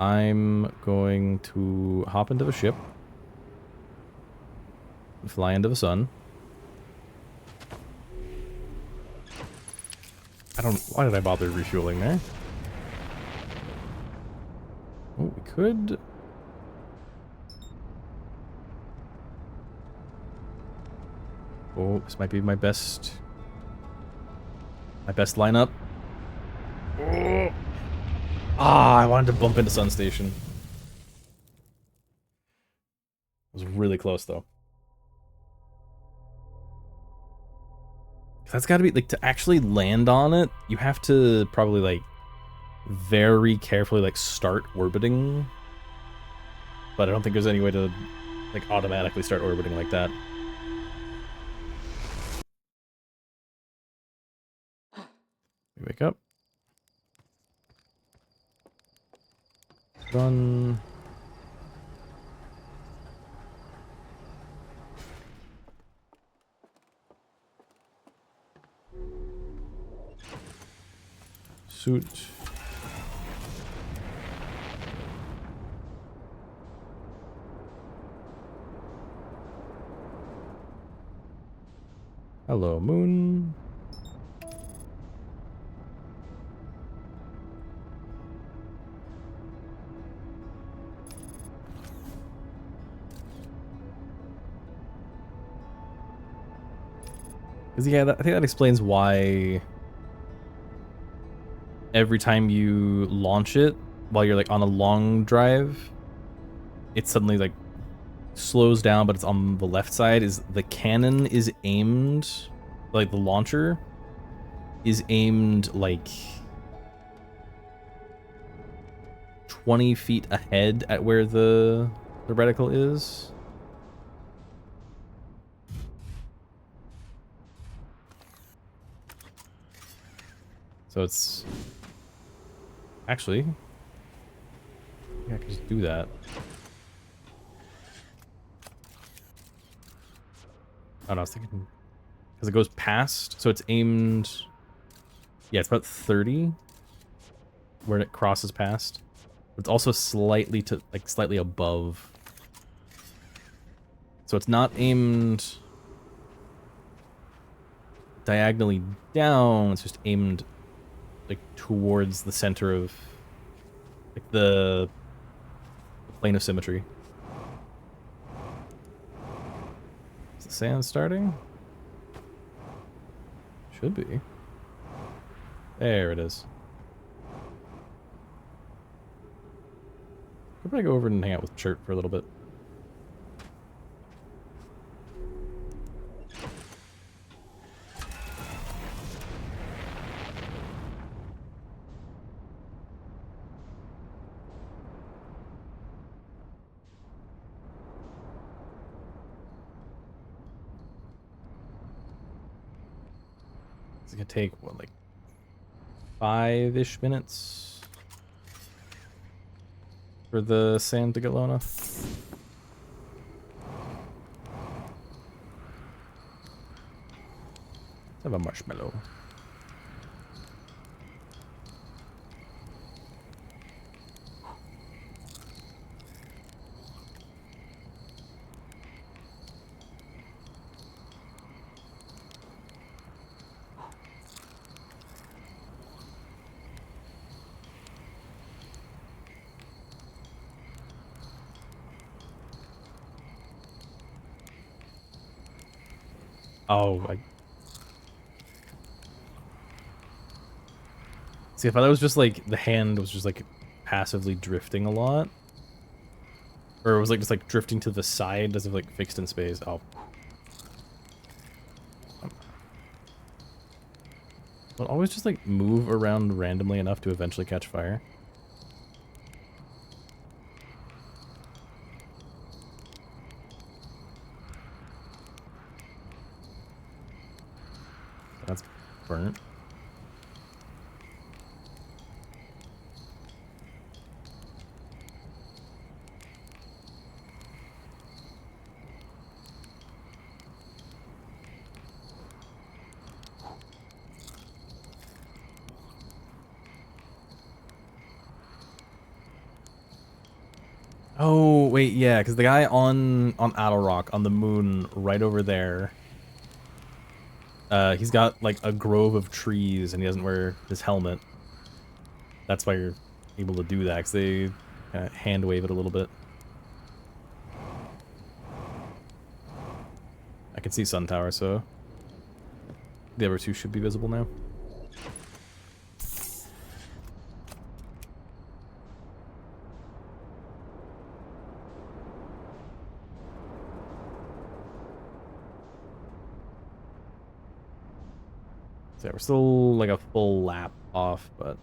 I'm going to hop into the ship and fly into the sun. Why did I bother refueling there? Oh, we could. Oh, this might be my best lineup. Oh. Ah, I wanted to bump into Sun Station. It was really close though. That's got to be like, to actually land on it, you have to probably like very carefully like start orbiting. But I don't think there's any way to like automatically start orbiting like that. We wake up. Run. Suit. Hello, moon. Yeah, I think that explains why every time you launch it while you're like on a long drive, it suddenly like slows down, but it's on the left side. Is the cannon is aimed, like the launcher is aimed like 20 feet ahead at where the reticle is. So it's actually, yeah, I can just do that. Oh no, I was thinking because it goes past, so it's aimed. Yeah, it's about 30 where it crosses past. But it's also slightly above. So it's not aimed diagonally down, it's just aimed like towards the center of like the plane of symmetry. Is the sand starting? Should be. There it is. I'll probably go over and hang out with Chert for a little bit. It's gonna take, what, like 5-ish minutes for the sand to get low enough. Let's have a marshmallow. Oh, see, if I thought it was just like the hand was just like passively drifting a lot, or it was like just like drifting to the side as if like fixed in space. Oh, but always just like move around randomly enough to eventually catch fire. That's burnt. Oh, wait, yeah, because the guy on Owl Rock, on the moon, right over there, he's got, like, a grove of trees, and he doesn't wear his helmet. That's why you're able to do that, because they hand wave it a little bit. I can see Sun Tower, so the other two should be visible now. So yeah, we're still like a full lap off, but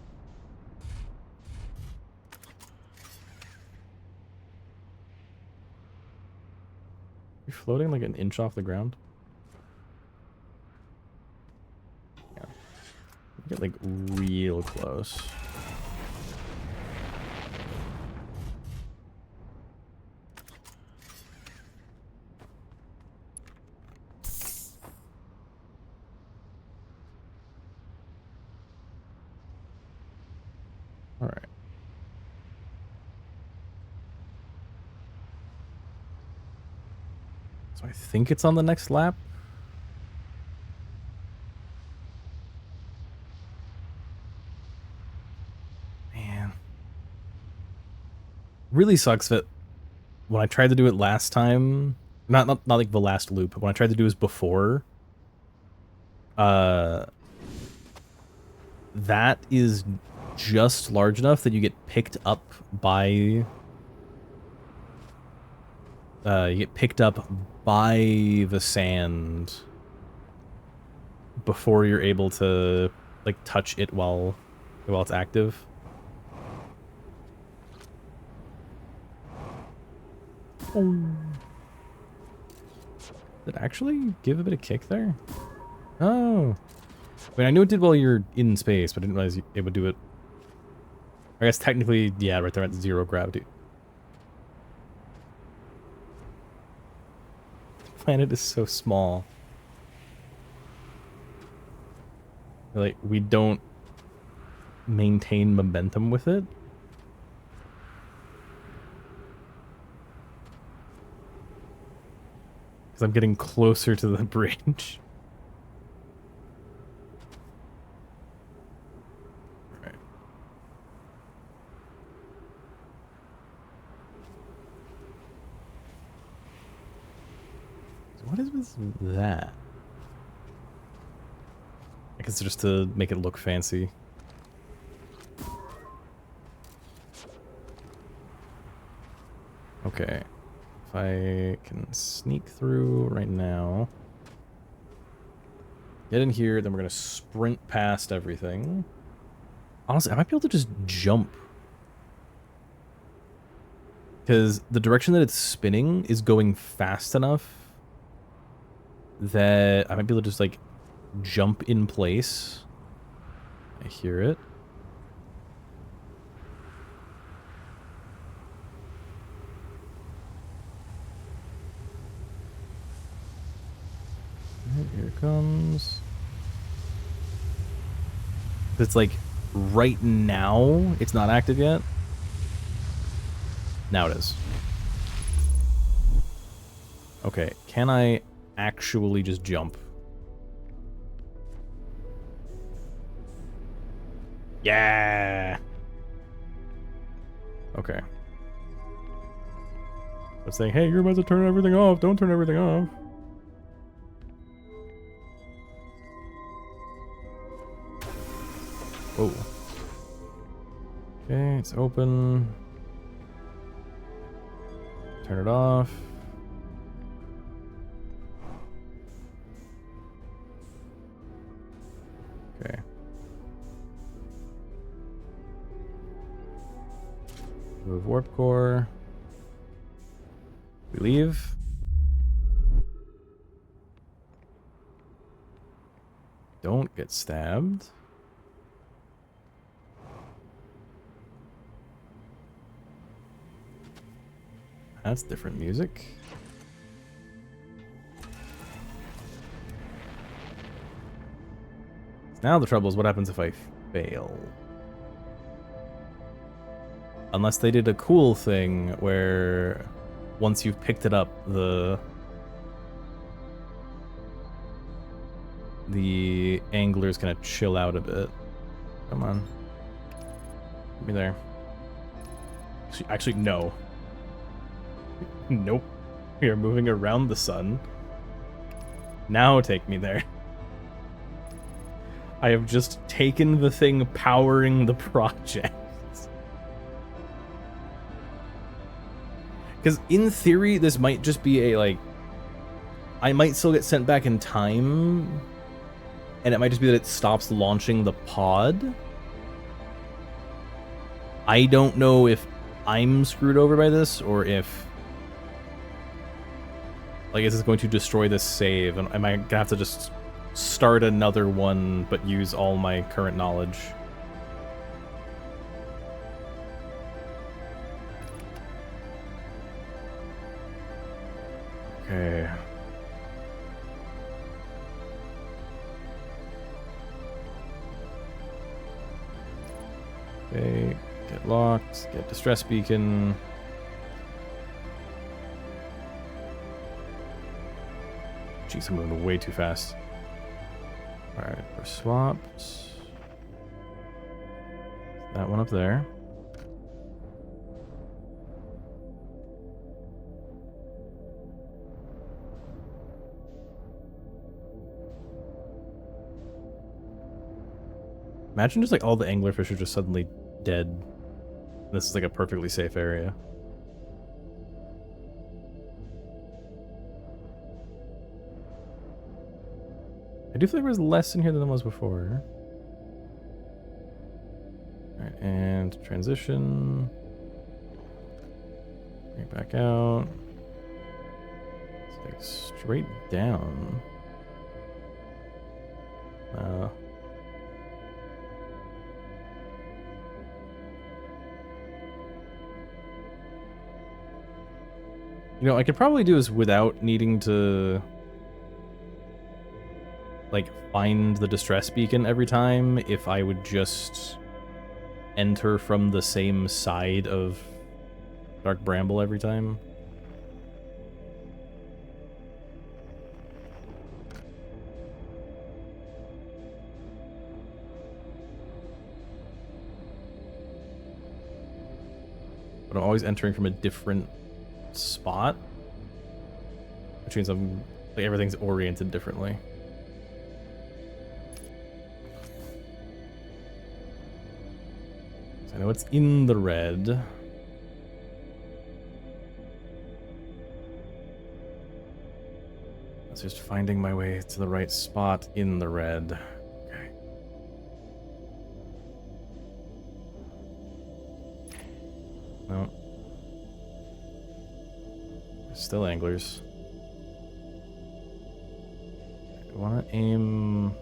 you're floating like an inch off the ground. Yeah, get like real close. All right. So I think it's on the next lap. Man. Really sucks that when I tried to do it last time, not like the last loop, but when I tried to do this before, that is just large enough that you get picked up by the sand before you're able to like touch it while it's active. Did it actually give a bit of kick there? Oh. I mean, I knew it did while you're in space, but I didn't realize it would do it. I guess technically, yeah, right there at 0 gravity. The planet is so small. Like, we don't maintain momentum with it. Because I'm getting closer to the bridge. Alright. So what is with that? I guess just to make it look fancy. Okay. If I can sneak through right now. Get in here, then we're going to sprint past everything. Honestly, I might be able to just jump. Because the direction that it's spinning is going fast enough that I might be able to just, like, jump in place. I hear it. Here it comes. It's like right now it's not active yet. Now it is. Okay, can I actually just jump? Yeah. Okay. It's saying, hey, you're about to turn everything off. Don't turn everything off. Whoa. Okay, it's open. Turn it off. Okay. Move warp core. We leave. Don't get stabbed. That's different music. Now the trouble is what happens if I fail? Unless they did a cool thing where once you've picked it up, the angler's gonna chill out a bit. Come on. Get me there. Actually, no. Nope. We are moving around the sun. Now take me there. I have just taken the thing powering the project. Because in theory, this might just be a, like... I might still get sent back in time. And it might just be that it stops launching the pod. I don't know if I'm screwed over by this, or if... like, is this going to destroy this save? And am I gonna have to just start another one, but use all my current knowledge? Okay. Okay, get locked, get distress beacon. Jeez, I'm moving way too fast. Alright, we're swapped. That one up there. Imagine just like all the anglerfish are just suddenly dead. This is like a perfectly safe area. I do feel like there was less in here than there was before. Alright, and transition. Bring it back out. It's like straight down. You know, I could probably do this without needing to, like, find the distress beacon every time if I would just enter from the same side of Dark Bramble every time. But I'm always entering from a different spot, which means I'm like everything's oriented differently. So I know it's in the red. It's just finding my way to the right spot in the red. Okay. No. Still anglers. I want to aim...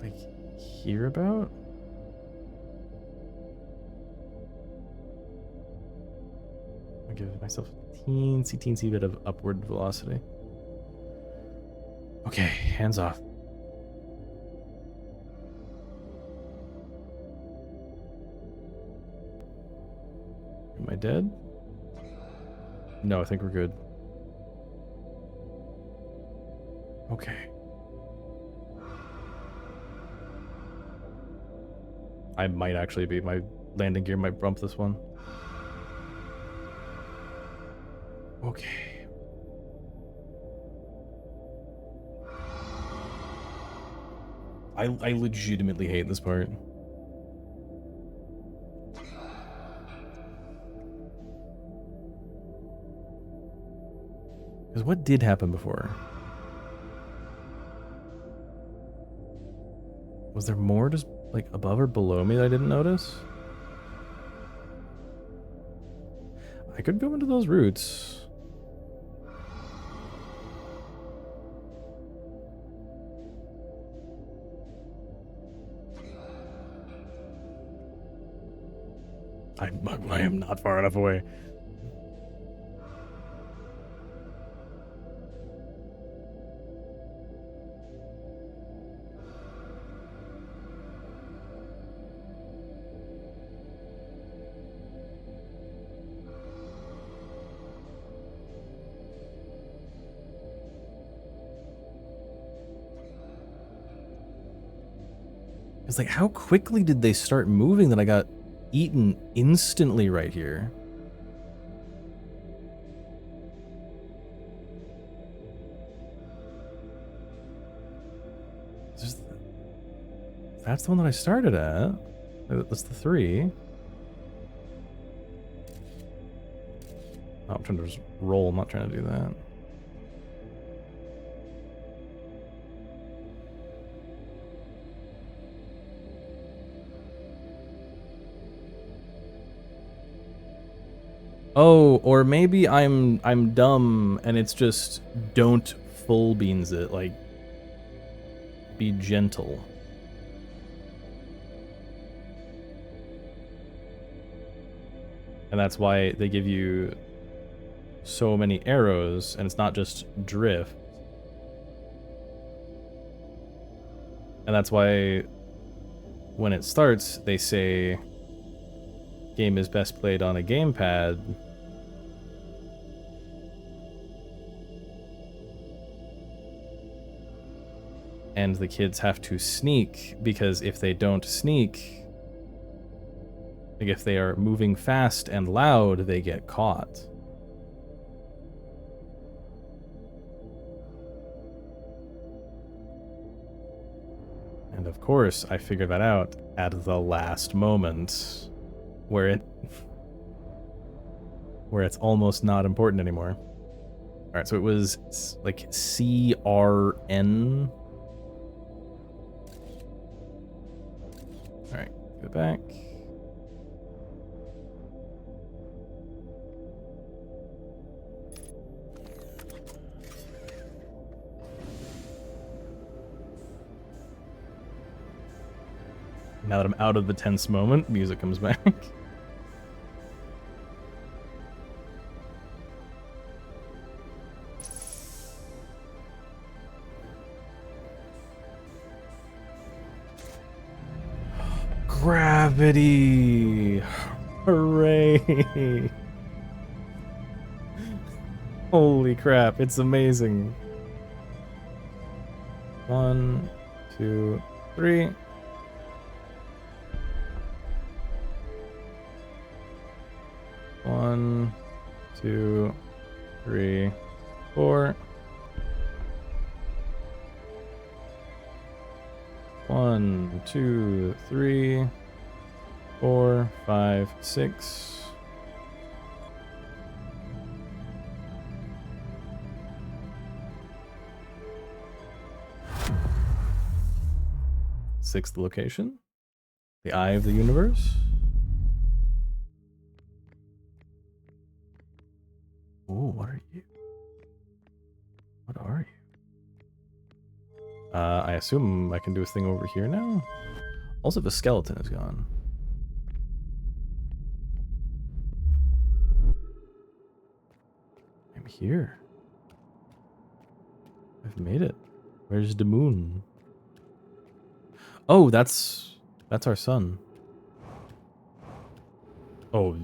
like here about? I'll give myself a teensy bit of upward velocity. Okay, hands off. I dead? No, I think we're good. Okay. I might actually be. My landing gear might bump this one. Okay. I legitimately hate this part. Because what did happen before? Was there more just like above or below me that I didn't notice? I could go into those roots. I am not far enough away. It's like, how quickly did they start moving that I got eaten instantly right here? That's the one that I started at. That's the 3. Oh, I'm trying to just roll. I'm not trying to do that. Oh, or maybe I'm dumb and it's just don't full beans it, like be gentle. And that's why they give you so many arrows and it's not just drift. And that's why when it starts, they say game is best played on a gamepad. And the kids have to sneak, because if they don't sneak, like if they are moving fast and loud, they get caught. And of course, I figured that out at the last moment, where it's almost not important anymore. All right, so it was like CRN. All right, go back. Now that I'm out of the tense moment, music comes back. Gravity! Hooray! Holy crap, it's amazing. 1, 2, 3. One, 2, 3, 4. 1, 2, 3, 4, 5, 6. Sixth location, the eye of the universe. Ooh, what are you? What are you? I assume I can do a thing over here now. Also, the skeleton is gone. I'm here. I've made it. Where's the moon? Oh, that's our sun. Oh,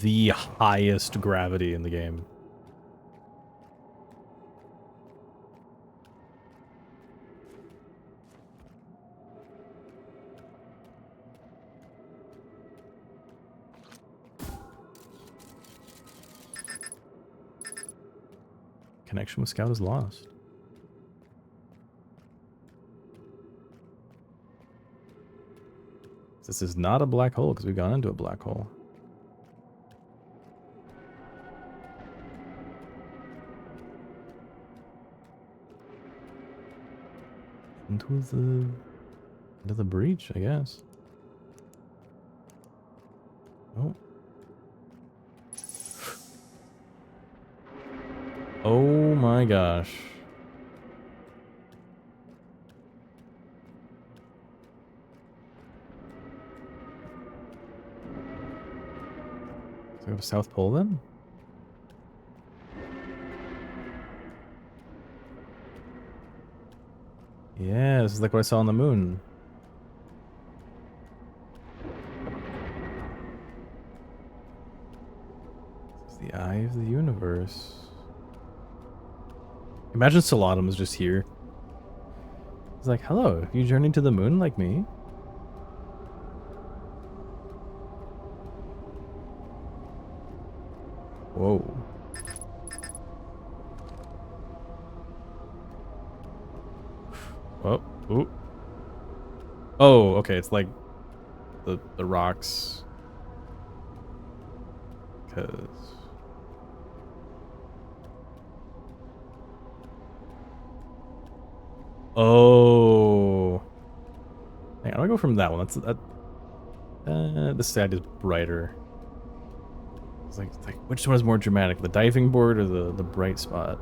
the highest gravity in the game. Connection with Scout is lost. This is not a black hole because we've gone into a black hole. Into the breach, I guess. Oh. Oh my gosh. So go to South Pole then? Yeah, this is like what I saw on the moon. This is the eye of the universe. Imagine Solodum is just here. He's like, hello, you journeyed to the moon like me? Whoa. Oh, ooh. Oh, okay, it's like the rocks. Cause oh. Hang on, I'll go from that one. That's that this side is brighter. It's like which one is more dramatic? The diving board or the bright spot?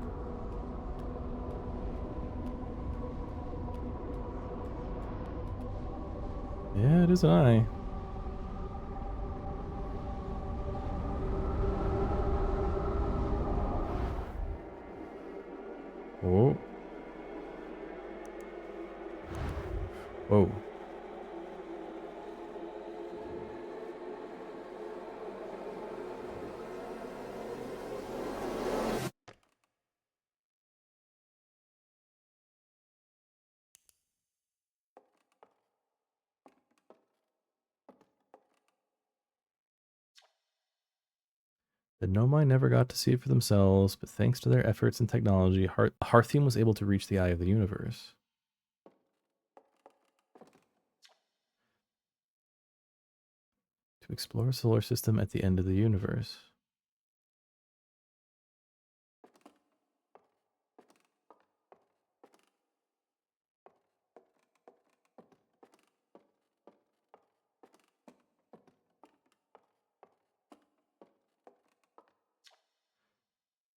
Yeah, it is an eye. Whoa. Whoa. The Nomai never got to see it for themselves, but thanks to their efforts and technology, Hearthium was able to reach the eye of the universe. To explore a solar system at the end of the universe.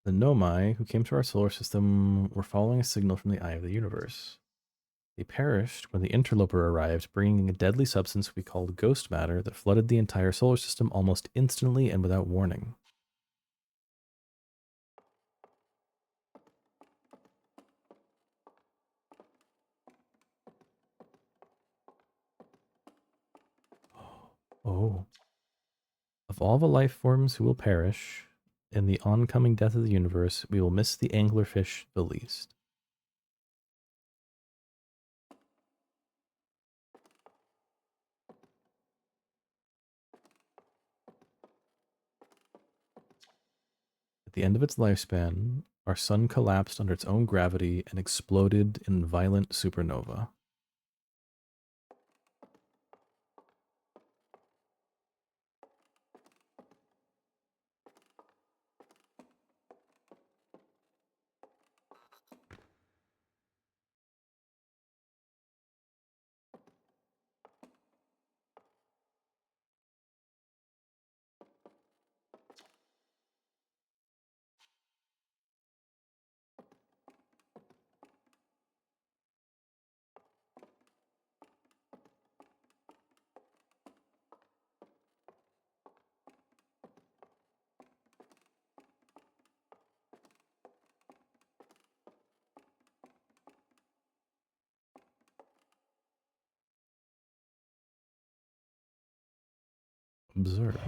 The Nomai, who came to our solar system, were following a signal from the eye of the universe. They perished when the interloper arrived, bringing a deadly substance we called ghost matter that flooded the entire solar system almost instantly and without warning. Oh. Of all the life forms who will perish, in the oncoming death of the universe, we will miss the anglerfish the least. At the end of its lifespan, our sun collapsed under its own gravity and exploded in violent supernova. Observe.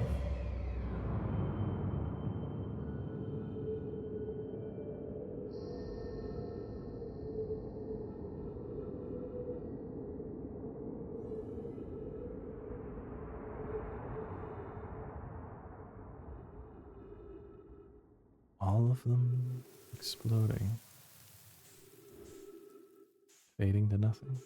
All of them exploding, fading to nothing.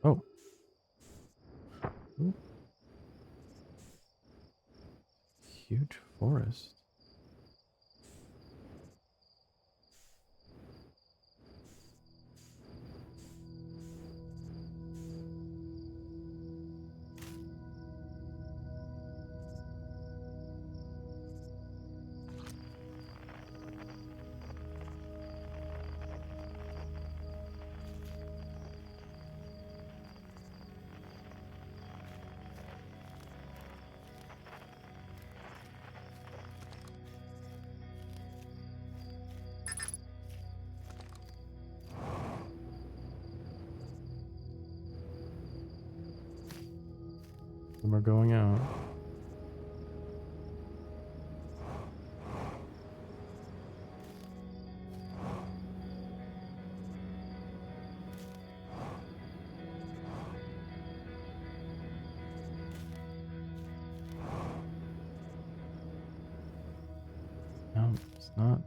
Oh. Ooh. Huge forest. Some are going out. No, it's not.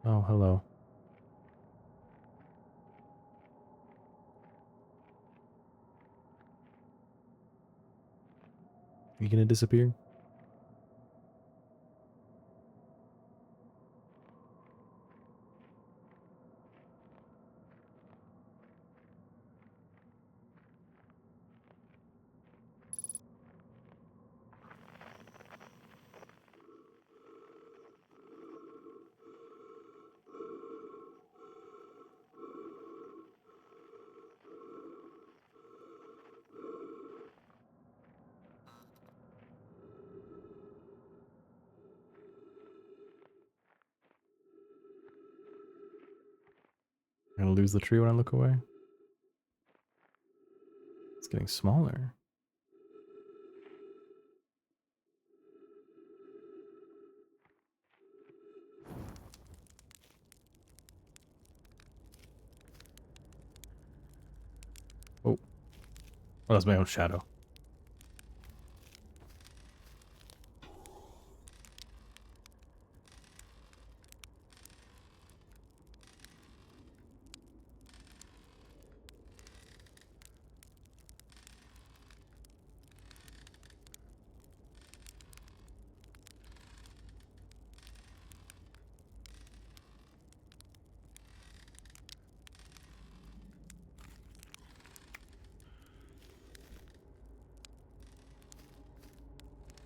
Oh, hello. You gonna disappear? I'm gonna lose the tree when I look away. It's getting smaller. Oh. Oh, that's my own shadow.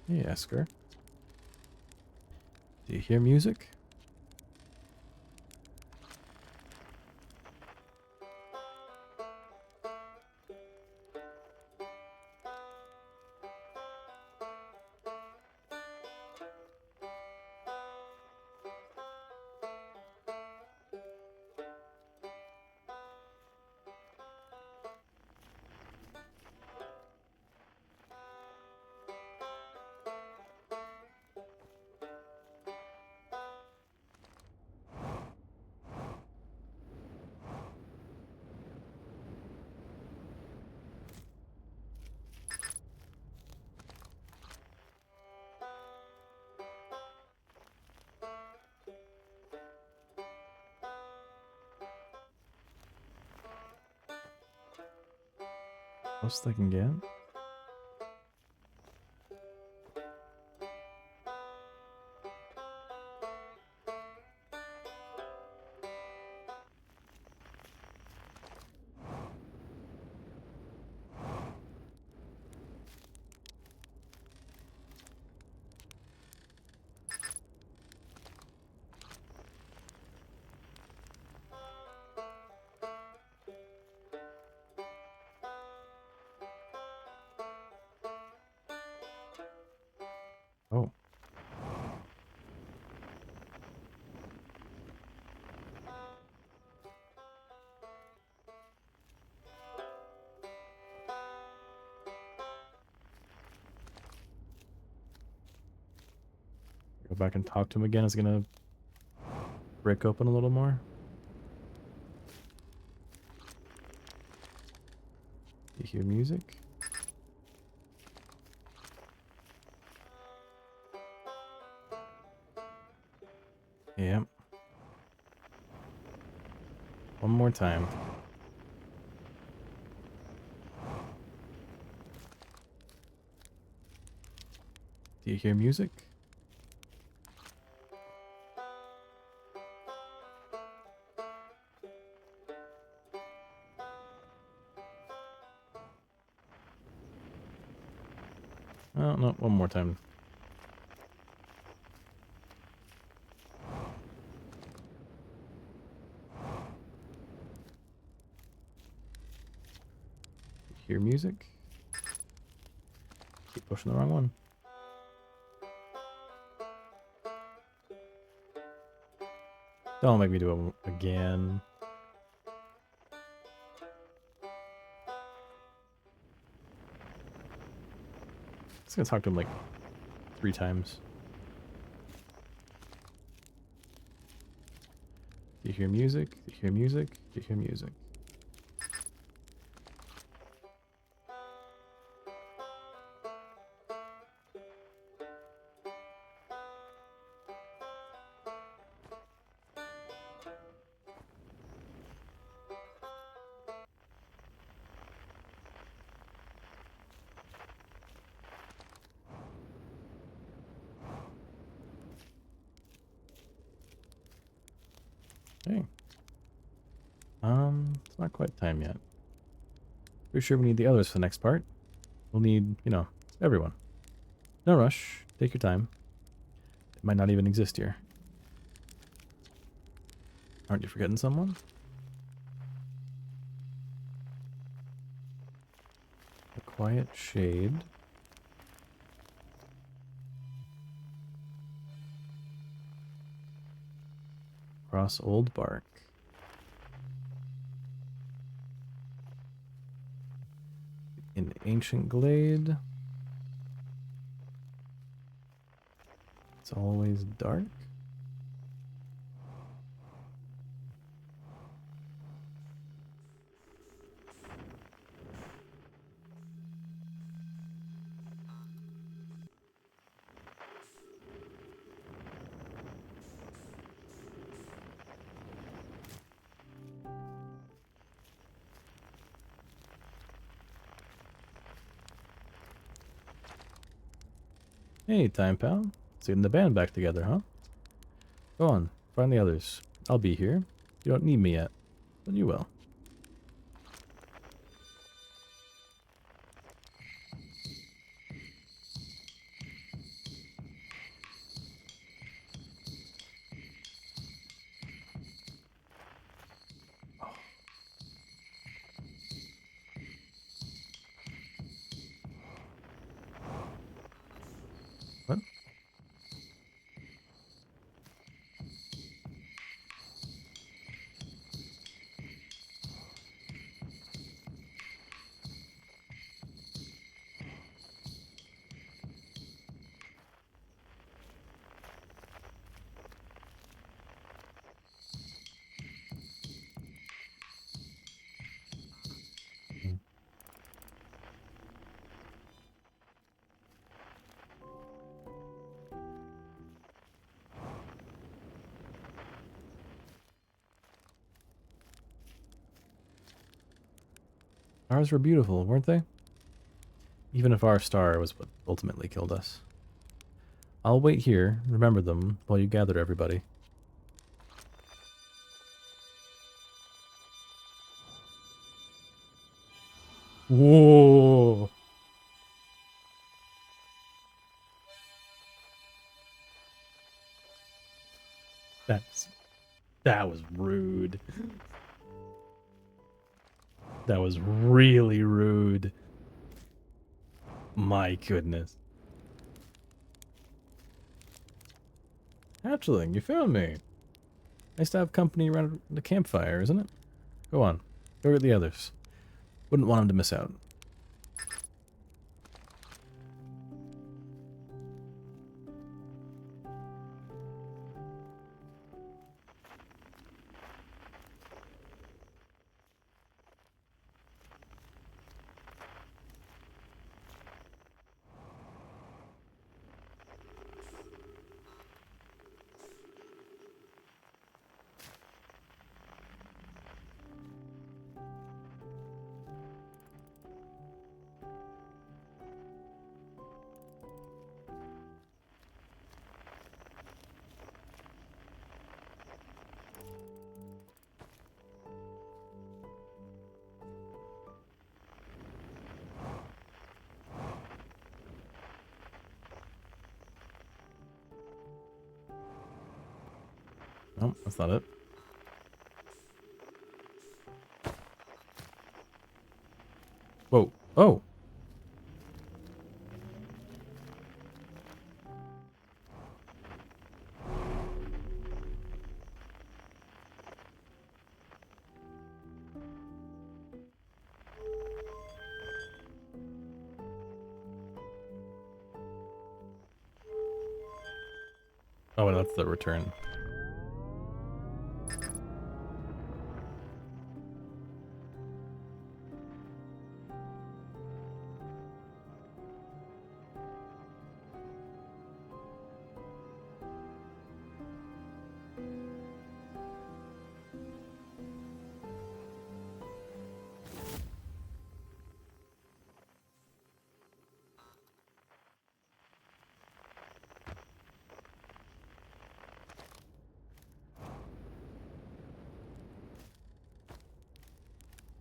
Hey, Esker. Do you hear music? Most I can get? Go back and talk to him again. Is it gonna break open a little more? You hear music? Yep. One more time. Do you hear music? Oh, no, one more time. Hear music? Keep pushing the wrong one. Don't make me do it again. I'm just gonna talk to him like 3 times. Do you hear music? Do you hear music? Do you hear music? Hey. It's not quite time yet. Pretty sure we need the others for the next part. We'll need, you know, everyone. No rush. Take your time. It might not even exist here. Aren't you forgetting someone? A quiet shade. Across old bark. In ancient glade. It's always dark. Hey, time pal. Let's get the band back together, huh? Go on, find the others. I'll be here. You don't need me yet, but you will. What? Ours were beautiful, weren't they? Even if our star was what ultimately killed us. I'll wait here, remember them, while you gather everybody. Whoa! That was rude. That was really rude. My goodness. Hatchling, you found me. Nice to have company around the campfire, isn't it? Go on. Go get the others. Wouldn't want them to miss out. No, that's not it. Whoa. Oh. Oh, that's the return.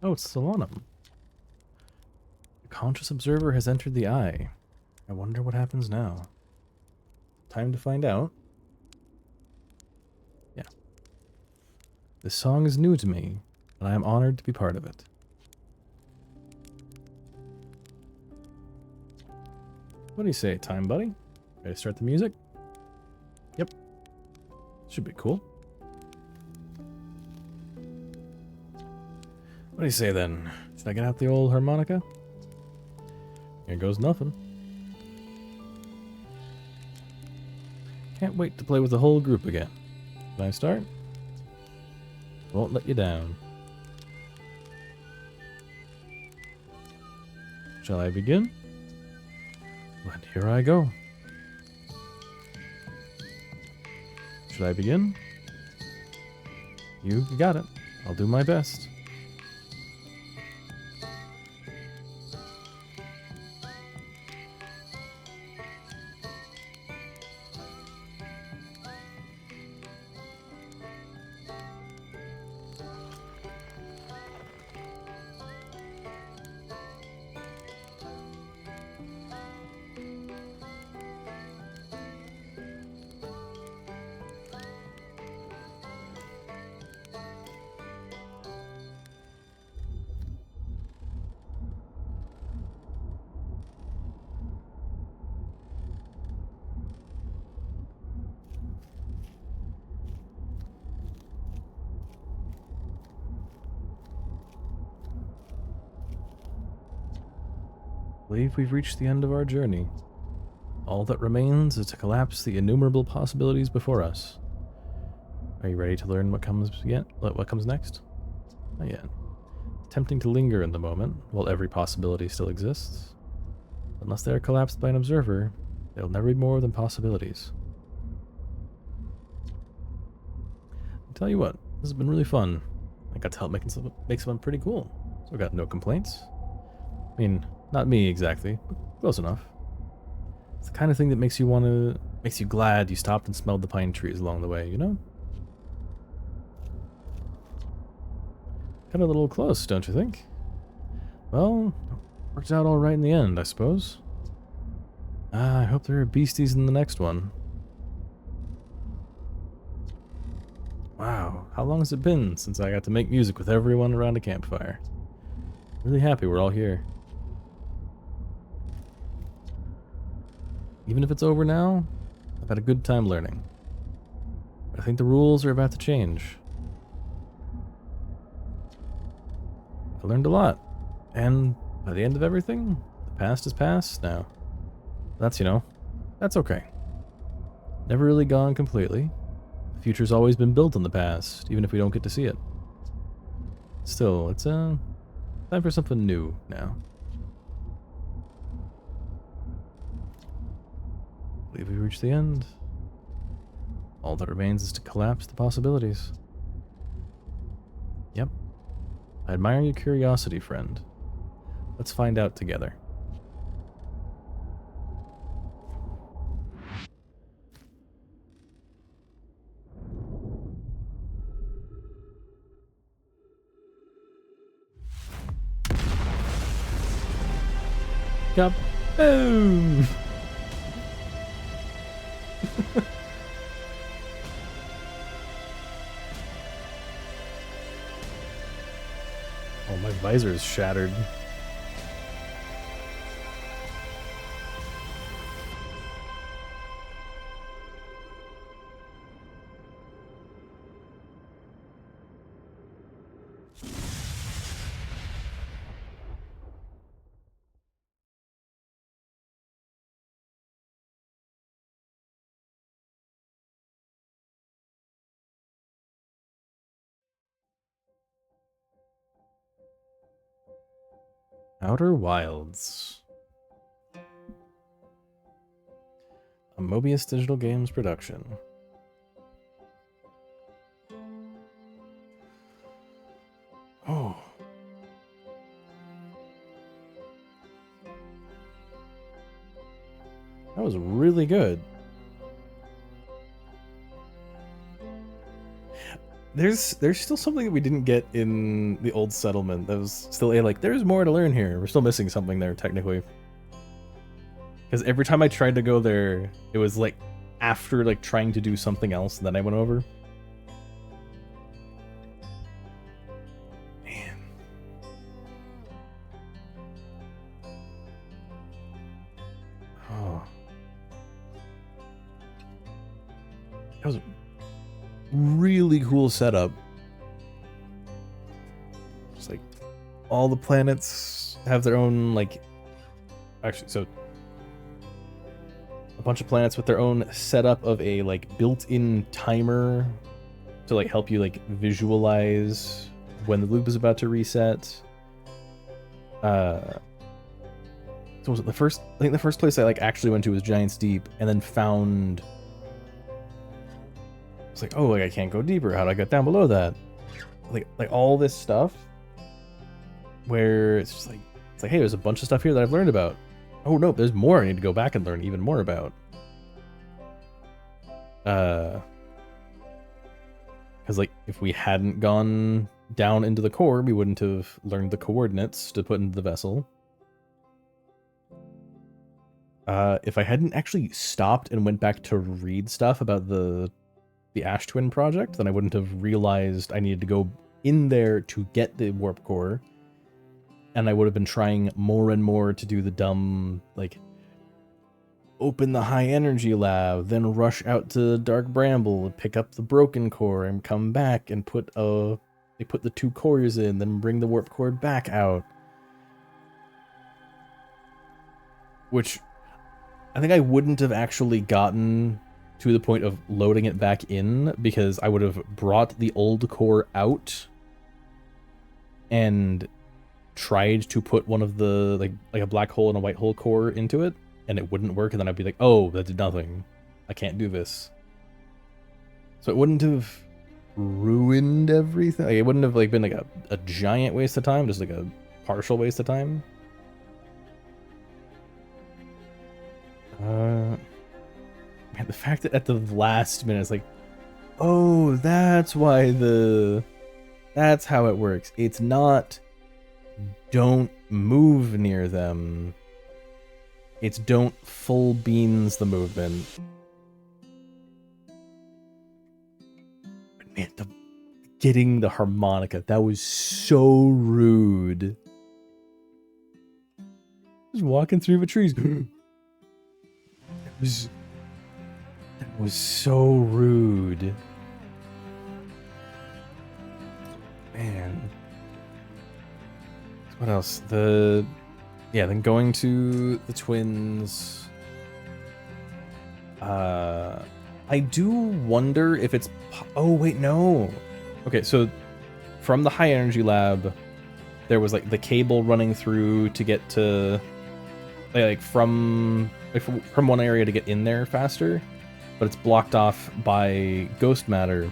Oh, it's Solanum. The conscious observer has entered the eye. I wonder what happens now. Time to find out. Yeah. This song is new to me, and I am honored to be part of it. What do you say, time buddy? Ready to start the music? Yep. Should be cool. What do you say then? Should I get out the old harmonica? Here goes nothing. Can't wait to play with the whole group again. Can I start? Won't let you down. Shall I begin? And here I go. Should I begin? You got it. I'll do my best. I believe we've reached the end of our journey. All that remains is to collapse the innumerable possibilities before us. Are you ready to learn what comes next? Not yet. It's tempting to linger in the moment, while every possibility still exists. Unless they are collapsed by an observer, they'll never be more than possibilities. I'll tell you what, this has been really fun. I got to help make something pretty cool, so I got no complaints. I mean, not me exactly, but close enough. It's the kind of thing that makes you glad you stopped and smelled the pine trees along the way, you know? Got a little close, don't you think? Well, worked out all right in the end, I suppose. I hope there are beasties in the next one. Wow, how long has it been since I got to make music with everyone around a campfire? Really happy we're all here. Even if it's over now, I've had a good time learning. But I think the rules are about to change. I learned a lot, and by the end of everything, the past is past now. That's okay. Never really gone completely. The future's always been built on the past, even if we don't get to see it. Still, it's time for something new now. I believe we reached the end. All that remains is to collapse the possibilities. Yep. I admire your curiosity, friend. Let's find out together. Kaboom! My visor is shattered. Outer Wilds. A Mobius Digital Games production. Oh. That was really good. There's still something that we didn't get in the old settlement. That was still like, there's more to learn here. We're still missing something there, technically. Because every time I tried to go there, it was like after like trying to do something else, and then I went over. Man. Oh. That was really cool setup. Just like all the planets have their own like, actually, so a bunch of planets with their own setup of a like built-in timer to like help you like visualize when the loop is about to reset. So was it the first? I think the first place I like actually went to was Giant's Deep, and then found. It's like, oh, like I can't go deeper. How do I get down below that? Like all this stuff, where it's just like, hey, there's a bunch of stuff here that I've learned about. Oh no, there's more I need to go back and learn even more about. Because like if we hadn't gone down into the core, we wouldn't have learned the coordinates to put into the vessel. If I hadn't actually stopped and went back to read stuff about the Ash Twin project, then I wouldn't have realized I needed to go in there to get the warp core. And I would have been trying more and more to do the dumb, like, open the high energy lab, then rush out to Dark Bramble, pick up the broken core, and come back and put the 2 cores in, then bring the warp core back out. Which I think I wouldn't have actually gotten to the point of loading it back in, because I would have brought the old core out and tried to put one of the like a black hole and a white hole core into it, and it wouldn't work, and then I'd be like, oh, that did nothing. I can't do this. So it wouldn't have ruined everything. Like, it wouldn't have like been like a giant waste of time, just like a partial waste of time. Man, the fact that at the last minute it's like, oh, that's why that's how it works. It's not don't move near them. It's don't full beans the movement. But man, getting the harmonica, that was so rude. Just walking through the trees. That was so rude. Man. What else? Then going to the twins. I do wonder if it's... Oh, wait, no. Okay, so from the high energy lab, there was like the cable running through to get to... from one area to get in there faster, but it's blocked off by ghost matter.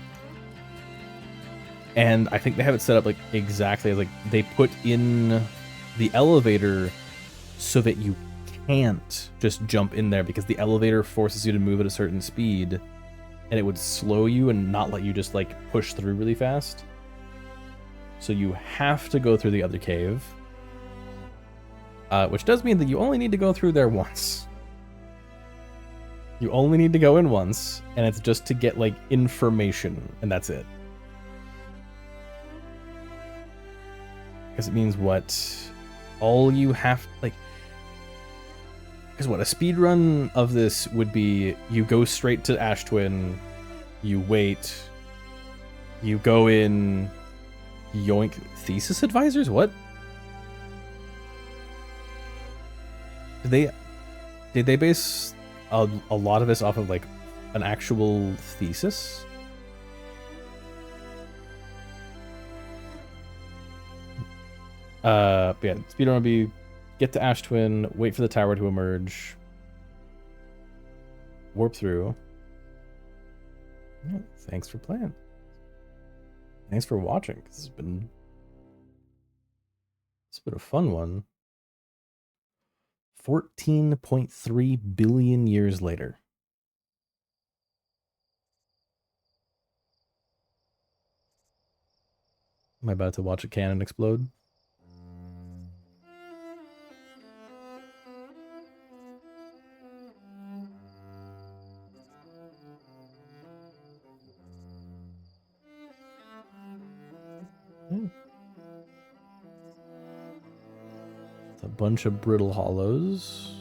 And I think they have it set up like exactly as like they put in the elevator so that you can't just jump in there, because the elevator forces you to move at a certain speed, and it would slow you and not let you just like push through really fast. So you have to go through the other cave, which does mean that you only need to go through there once. You only need to go in once, and it's just to get like information, and that's it. Because it means what? All you have, like... Because what, a speed run of this would be, you go straight to Ash Twin, you wait, you go in, yoink, thesis advisors? What? Did they base a lot of this off of, like, an actual thesis? But yeah, speedrun would be get to Ash Twin, wait for the tower to emerge, warp through. Yeah, thanks for playing. Thanks for watching. It's been a fun one. 14.3 billion years later. Am I about to watch a cannon explode? It's a bunch of brittle hollows.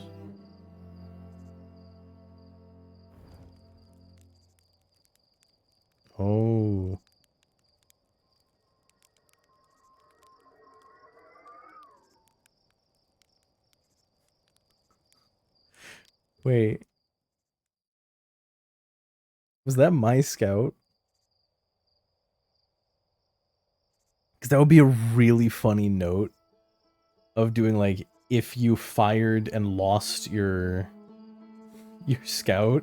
Oh. Wait. Was that my scout? Because that would be a really funny note of doing, like, if you fired and lost your scout,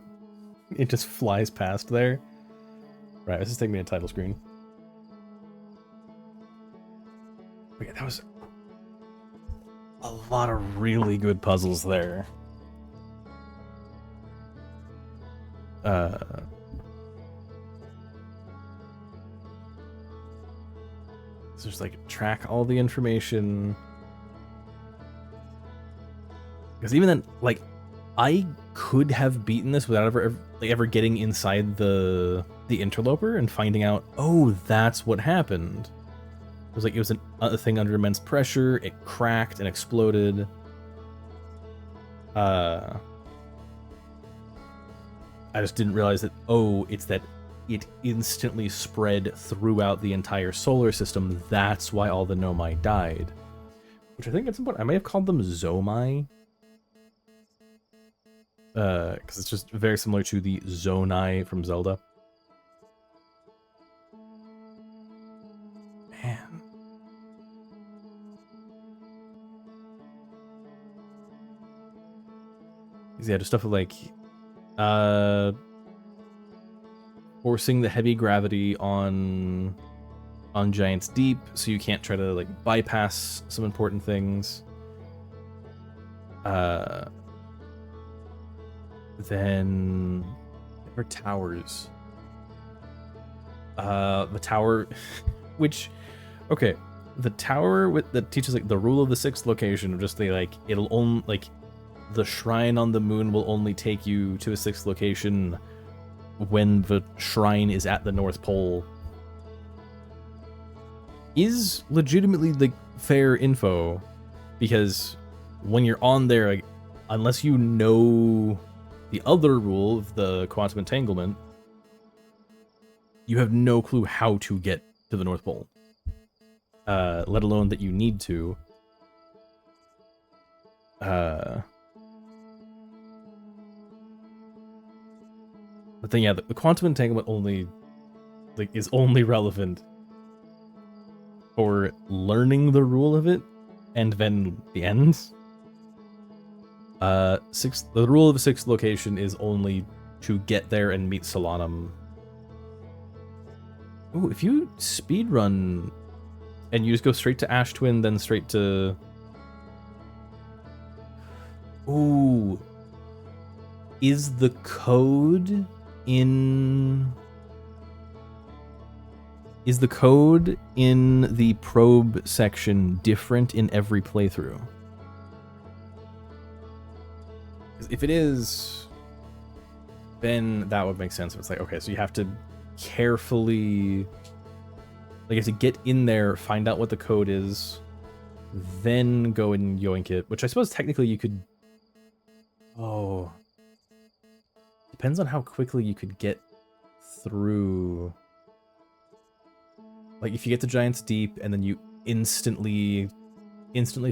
it just flies past there. Right, this is taking me to title screen. But yeah, that was a lot of really good puzzles there. So just, like, track all the information. Because even then, like, I could have beaten this without ever getting inside the interloper and finding out, oh, that's what happened. It was like, it was a thing under immense pressure, it cracked and exploded. I just didn't realize that, oh, it's that it instantly spread throughout the entire solar system. That's why all the Nomai died. Which I think at some point, I may have called them Zomai. Because it's just very similar to the Zonai from Zelda. Man. Yeah, just stuff like, forcing the heavy gravity on Giant's Deep, so you can't try to, like, bypass some important things. Then there are towers. The tower, which, okay, the tower that teaches, like, the rule of the sixth location, of just the, like, it'll only, like, the shrine on the moon will only take you to a sixth location when the shrine is at the North Pole, is legitimately, like, fair info, because when you're on there, like, unless you know the other rule of the quantum entanglement, you have no clue how to get to the North Pole, let alone that you need to. But then, yeah, the quantum entanglement only, like, is only relevant for learning the rule of it, and then the end. The rule of the sixth location is only to get there and meet Solanum. Ooh, if you speedrun and you just go straight to Ash Twin, then straight to... Ooh. Is the code in... Is the code in the probe section different in every playthrough? If it is, then that would make sense. It's like, okay, so you have to carefully, like, you have to get in there, find out what the code is, then go and yoink it, which I suppose technically you could... Oh. Depends on how quickly you could get through. Like, if you get to Giant's Deep and then you instantly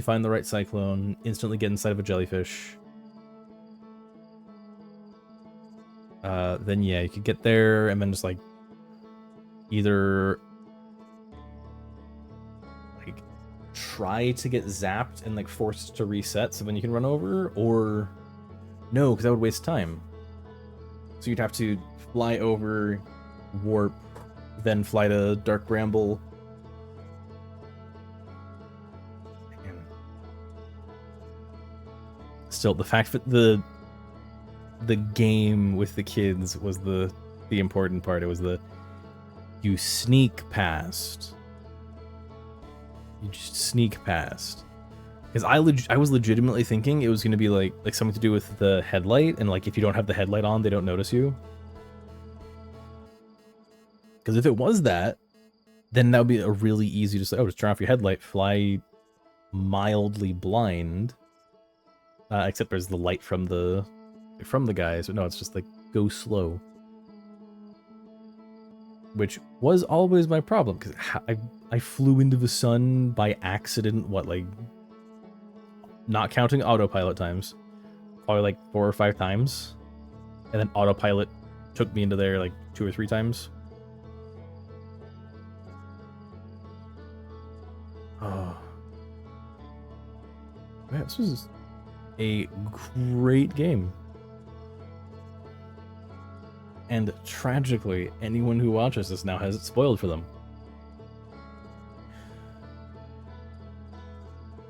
find the right cyclone, instantly get inside of a jellyfish, then yeah, you could get there and then just, like, either, like, try to get zapped and, like, forced to reset so then you can run over, or no, because that would waste time. So you'd have to fly over, warp, then fly to Dark Bramble. Man. Still, the fact that the game with the kids was the important part. It was you sneak past. You just sneak past. Because I was legitimately thinking it was going to be like something to do with the headlight, and like if you don't have the headlight on, they don't notice you. Because if it was that, then that would be a really easy to say, oh, just turn off your headlight, fly mildly blind. Except there's the light from the guys, but no, it's just like go slow. Which was always my problem, because I flew into the sun by accident, what, like, not counting autopilot times, probably like 4 or 5 times, and then autopilot took me into there like 2 or 3 times. Oh, man, this was a great game. And tragically, anyone who watches this now has it spoiled for them.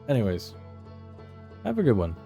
Anyways, have a good one.